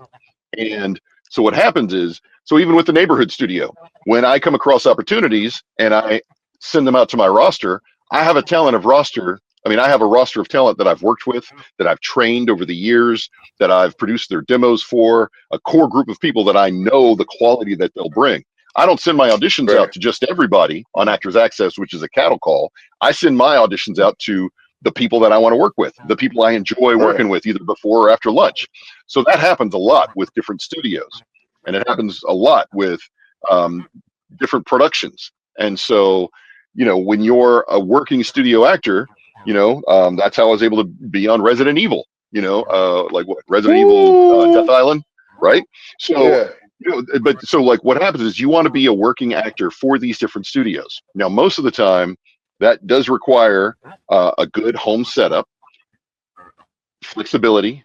And so what happens is, so even with the neighborhood studio, when I come across opportunities and I send them out to my roster, I have a roster of talent that I've worked with, that I've trained over the years, that I've produced their demos for, a core group of people that I know the quality that they'll bring. I don't send my auditions out to just everybody on Actors Access, which is a cattle call. I send my auditions out to the people that I want to work with, the people I enjoy working with, either before or after lunch. So that happens a lot with different studios, and it happens a lot with different productions. And so, when you're a working studio actor, that's how I was able to be on Resident Evil, like Resident Evil Death Island, right? So, so like what happens is you want to be a working actor for these different studios. Now, most of the time that does require a good home setup, flexibility,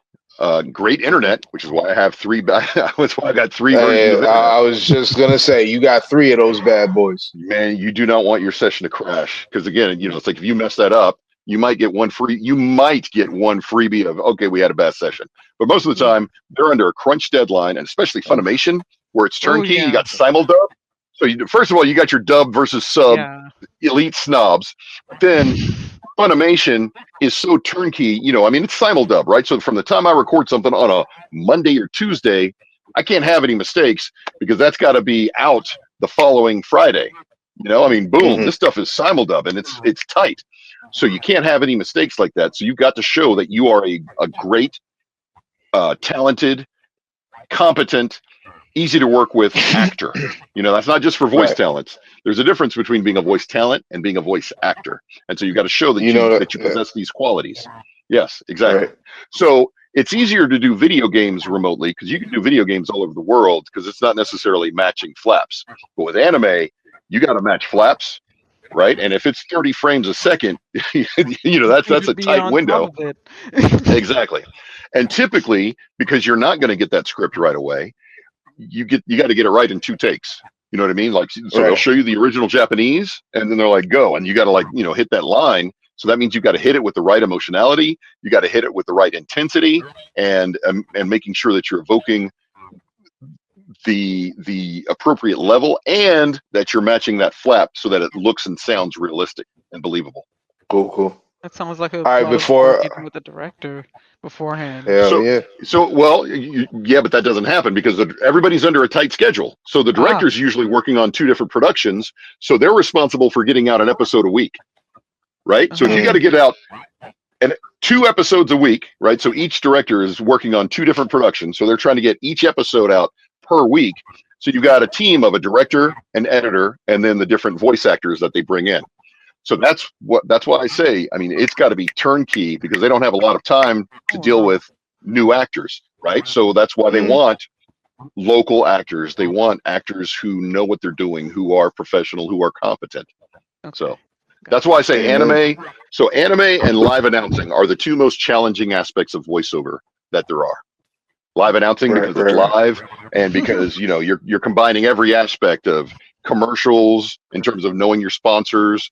great internet, which is why I have 3. That's why I got 3 versions of it. I was just gonna say, you got 3 of those bad boys. Man, you do not want your session to crash, because again, it's like if you mess that up, you might get one freebie of, okay, we had a bad session. But most of the time, they're under a crunch deadline, and especially Funimation, where it's turnkey. You got simuldub. So first of all, you got your dub versus sub elite snobs. But then Funimation is so turnkey, it's simuldub, right? So from the time I record something on a Monday or Tuesday, I can't have any mistakes, because that's got to be out the following Friday. Boom, this stuff is simuldub, and it's tight. So you can't have any mistakes like that. So you've got to show that you are a great, talented, competent, easy to work with actor. That's not just for voice talents. There's a difference between being a voice talent and being a voice actor. And so you got to show that you possess these qualities. Yes, exactly. So it's easier to do video games remotely, because you can do video games all over the world, because it's not necessarily matching flaps. But with anime, you got to match flaps, right? And if it's 30 frames a second, that's a tight window. Exactly. And typically, because you're not going to get that script right away, you got to get it right in 2 takes. You know what I mean? Like, so they'll show you the original Japanese, and then they're like, go, and you got to hit that line. So that means you've got to hit it with the right emotionality. You got to hit it with the right intensity, and making sure that you're evoking the appropriate level, and that you're matching that flap so that it looks and sounds realistic and believable. Cool. That sounds like a All right, lot of coordinating with the director beforehand. Well, yeah, but that doesn't happen because everybody's under a tight schedule. So the director's usually working on 2 different productions, so they're responsible for getting out an episode a week, right? So if you got to get out 2 episodes a week, right? So each director is working on 2 different productions, so they're trying to get each episode out per week. So you got a team of a director, an editor, and then the different voice actors that they bring in. So that's why I say, I mean, it's got to be turnkey because they don't have a lot of time to deal with new actors, right? So that's why they want local actors. They want actors who know what they're doing, who are professional, who are competent. So that's why I say anime. So anime and live announcing are the 2 most challenging aspects of voiceover that there are. Live announcing because it's live, and because you're combining every aspect of commercials in terms of knowing your sponsors,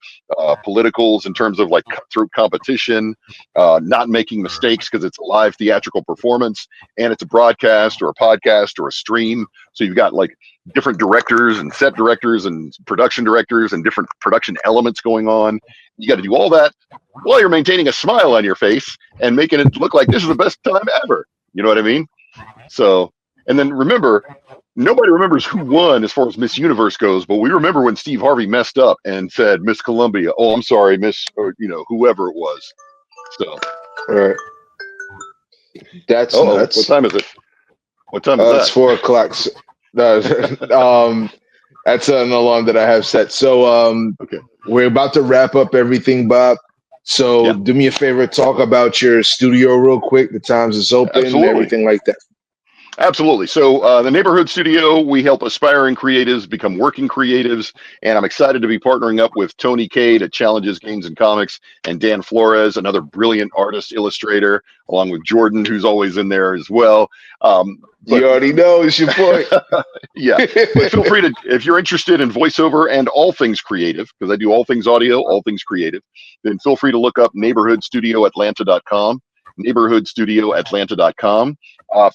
politicals in terms of like cutthroat competition, not making mistakes because it's a live theatrical performance, and it's a broadcast or a podcast or a stream. So you've got like different directors and set directors and production directors and different production elements going on. You got to do all that while you're maintaining a smile on your face and making it look like this is the best time ever. You know what I mean? So, and then remember, nobody remembers who won as far as Miss Universe goes, but we remember when Steve Harvey messed up and said Miss Columbia. Oh, I'm sorry, Miss, or whoever it was. So, that's nuts. What time is it? What time is that? It's 4 o'clock. That's an alarm that I have set. So, we're about to wrap up everything, Bob. So, do me a favor, talk about your studio real quick. The times it's open, and everything like that. Absolutely. So the Neighborhood Studio, we help aspiring creatives become working creatives, and I'm excited to be partnering up with Tony Cade at Challenges Games and Comics, and Dan Flores, another brilliant artist illustrator, along with Jordan, who's always in there as well. You already know it's your boy. Yeah, but feel free to, if you're interested in voiceover and all things creative, because I do all things audio, all things creative, then feel free to look up neighborhoodstudioatlanta.com. neighborhoodstudioatlanta.com.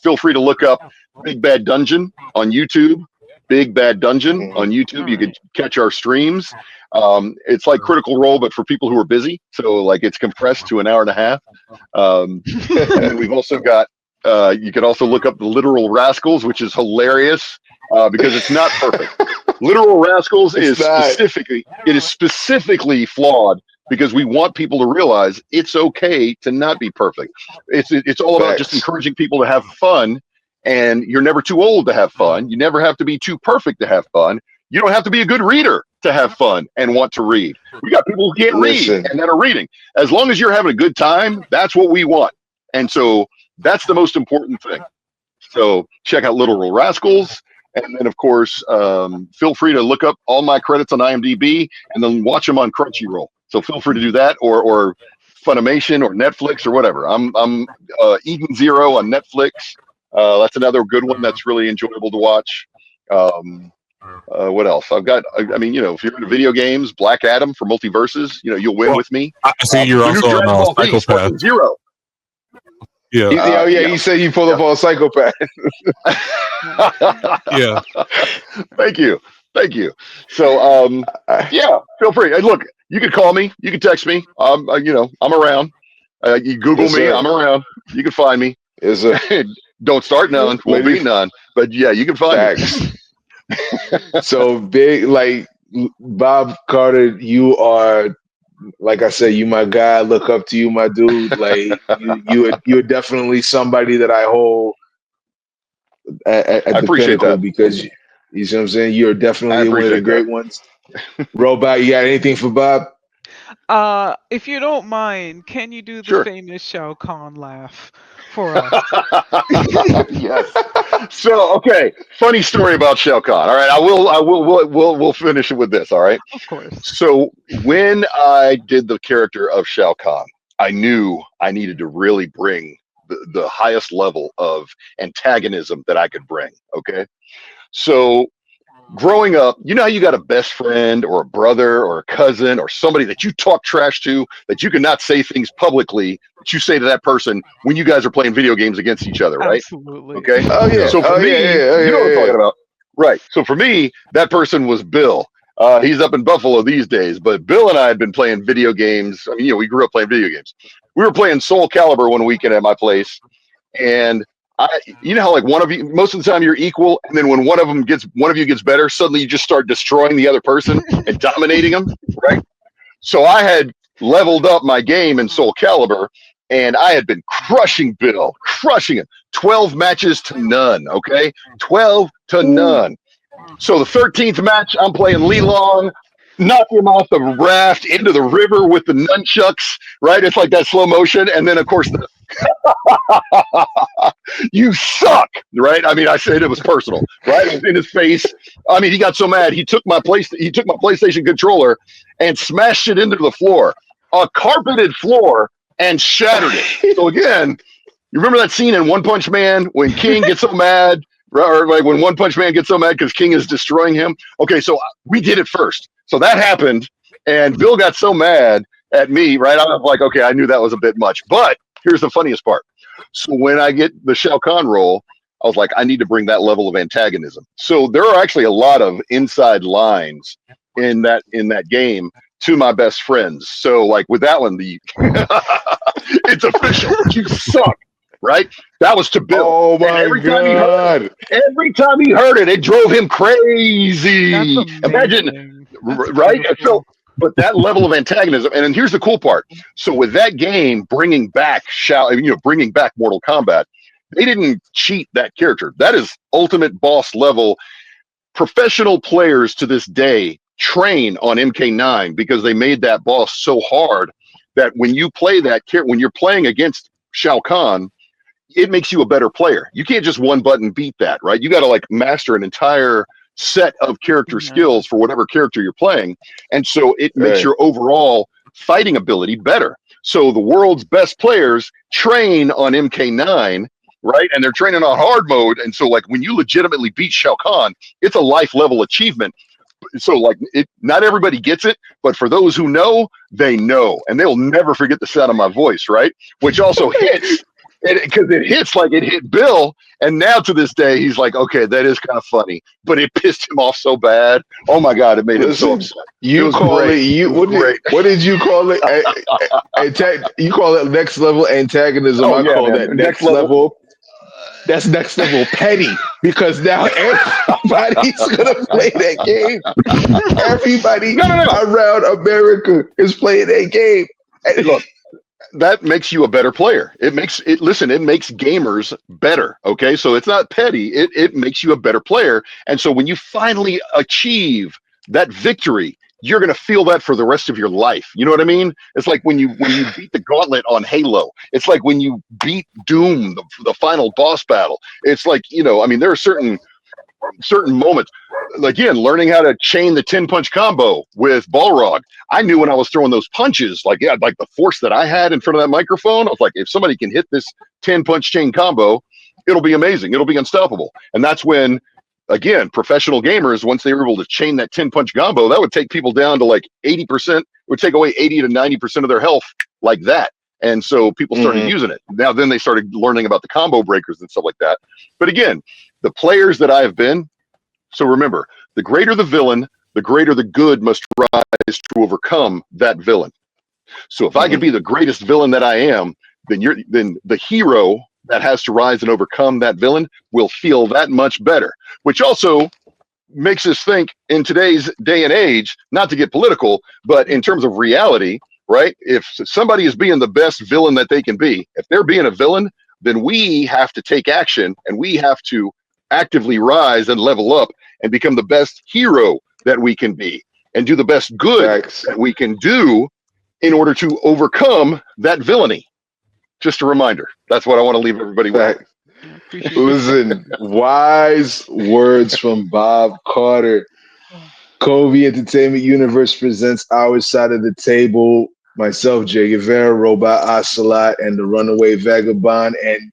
Feel free to look up Big Bad Dungeon on YouTube. Big Bad Dungeon on YouTube. You can catch our streams. It's like Critical Role, but for people who are busy. So like it's compressed to an hour and a half. And then we've also got, you can also look up the Literal Rascals, which is hilarious because it's not perfect. Literal Rascals is specifically flawed because we want people to realize it's okay to not be perfect. It's all about just encouraging people to have fun, and you're never too old to have fun. You never have to be too perfect to have fun. You don't have to be a good reader to have fun and want to read. We got people who can't read and that are reading. As long as you're having a good time, that's what we want. And so that's the most important thing. So check out Literal Rascals. And then, of course, feel free to look up all my credits on IMDb and then watch them on Crunchyroll. So feel free to do that, or Funimation or Netflix or whatever. I'm Eden Zero on Netflix. That's another good one that's really enjoyable to watch. What else? I've got, I mean, if you're into video games, Black Adam for Multiverses, you'll win with me. I see you're also on Psychopath. Zero. Yeah. You said you pulled up on Psychopath. Yeah. Thank you. So, feel free. Hey, look, you can call me. You can text me. I'm around. You Google me. I'm around. You can find me. Don't start none. Won't be none. But yeah, you can find me. So big, like Bob Carter, you are, like I said, you my guy. I look up to you, my dude. Like you're definitely somebody that I hold at the pinnacle because you see what I'm saying. You're definitely one of the great ones. Robot, you got anything for Bob? If you don't mind, can you do the famous Shao Kahn laugh for us? Yes. So, okay, funny story about Shao Kahn. All right, we'll finish it with this. All right. Of course. So when I did the character of Shao Kahn, I knew I needed to really bring the highest level of antagonism that I could bring. Okay. So growing up, you know how you got a best friend or a brother or a cousin or somebody that you talk trash to, that you cannot say things publicly that you say to that person when you guys are playing video games against each other, right? Absolutely. Okay. Oh yeah. So for me, you know what I'm talking about, right? So for me, that person was Bill. He's up in Buffalo these days. But Bill and I had been playing video games. I mean, we grew up playing video games. We were playing Soul Calibur one weekend at my place, and you know how like one of you, most of the time you're equal, and then when one of you gets better, suddenly you just start destroying the other person and dominating them, right? So I had leveled up my game in Soul Calibur, and I had been crushing Bill, crushing him. 12 matches to none, okay? 12 to none. So the 13th match, I'm playing Lee Long, knock him off the raft into the river with the nunchucks, right? It's like that slow motion. And then, of course, you suck, right? I mean, I said it was personal, right? It was in his face. I mean, he got so mad. He took my PlayStation controller and smashed it into the floor, a carpeted floor, and shattered it. So again, you remember that scene in One Punch Man when King gets so mad, or like when One Punch Man gets so mad because King is destroying him? Okay, so we did it first. So that happened, and Bill got so mad at me, right? I was like, okay, I knew that was a bit much. But here's the funniest part. So when I get the Shao Kahn role, I was like, I need to bring that level of antagonism. So there are actually a lot of inside lines in that game to my best friends. So like with that one, it's official. You suck. Right? That was to Bill. Oh my God. Every time he heard it, it drove him crazy. Imagine, right? So, but that level of antagonism, and then here's the cool part. So with that game, bringing back Mortal Kombat, they didn't cheat that character. That is ultimate boss level. Professional players to this day train on MK9 because they made that boss so hard that when you play that character, when you're playing against Shao Kahn, it makes you a better player. You can't just one button beat that, right? You got to like master an entire set of character skills for whatever character you're playing. And so it makes your overall fighting ability better. So the world's best players train on MK9, right? And they're training on hard mode. And so like when you legitimately beat Shao Kahn, it's a life level achievement. So like not everybody gets it, but for those who know, they know, and they'll never forget the sound of my voice, right? Which also hits. Because it hits like it hit Bill, and now to this day he's like, okay, that is kind of funny, but it pissed him off so bad. Oh my God, it made him so upset. You call it what did you call it? You call it next level antagonism. I call that next level. That's next level petty, because now everybody's gonna play that game. Everybody around America is playing that game. And look, that makes you a better player. It makes gamers better. Okay. So it's not petty. It makes you a better player. And so when you finally achieve that victory, you're going to feel that for the rest of your life. You know what I mean? It's like when you beat the gauntlet on Halo. It's like when you beat Doom, the final boss battle. It's like, I mean, there are certain moments. Again, learning how to chain the 10-punch combo with Balrog. I knew when I was throwing those punches, like the force that I had in front of that microphone, I was like, if somebody can hit this 10-punch chain combo, it'll be amazing. It'll be unstoppable. And that's when, again, professional gamers, once they were able to chain that 10-punch combo, that would take people down to like 80%. It would take away 80 to 90% of their health like that. And so people started using it. Now, then they started learning about the combo breakers and stuff like that. But again, the players that I have been, so remember, the greater the villain, the greater the good must rise to overcome that villain. So if I could be the greatest villain that I am, then the hero that has to rise and overcome that villain will feel that much better, which also makes us think in today's day and age, not to get political, but in terms of reality, right? If somebody is being the best villain that they can be, if they're being a villain, then we have to take action, and we have to actively rise and level up and become the best hero that we can be and do the best good that we can do in order to overcome that villainy. Just a reminder. That's what I want to leave everybody with. Listen, wise words from Bob Carter. Covey Entertainment Universe presents Our Side of the Table. Myself, Gervera, Robot Ocelot, and the Runaway Vagabond. And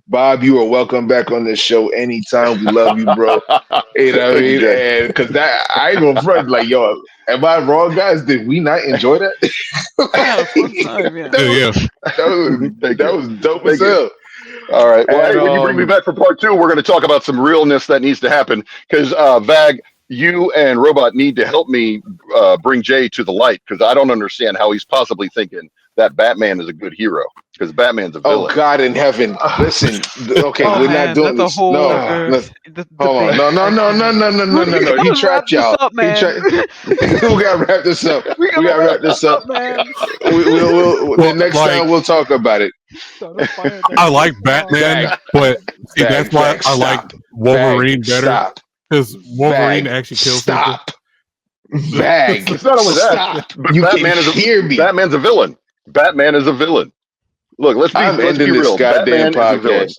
Bob, you are welcome back on this show anytime. We love you, bro. You know what I mean? And because I ain't gonna front, like, yo, am I wrong, guys? Did we not enjoy that? That was dope as hell. All right. Well, when you bring me back for part 2, we're going to talk about some realness that needs to happen. Because Vag, you and Robot need to help me bring Jay to the light, because I don't understand how he's possibly thinking that Batman is a good hero, because Batman's a villain. Oh God in heaven! Listen, okay, we're not doing this. No, hold on. No. He trapped y'all. We gotta wrap this up. We gotta wrap this up, man. We'll the next time we'll talk about it. I like Batman, but see, that's why I like Wolverine better. Because Wolverine actually kills people. Bag. It's not only that. But Batman's a villain. Batman is a villain. Look, let's be real. This goddamn podcast.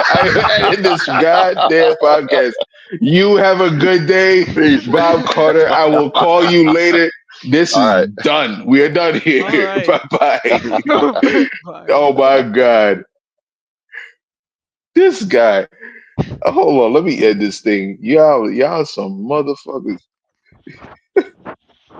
I'm ending this goddamn podcast. You have a good day, Bob Carter. I will call you later. This is done. We are done here. Right. Bye-bye. Oh my God. This guy. Hold on, let me end this thing. Y'all some motherfuckers.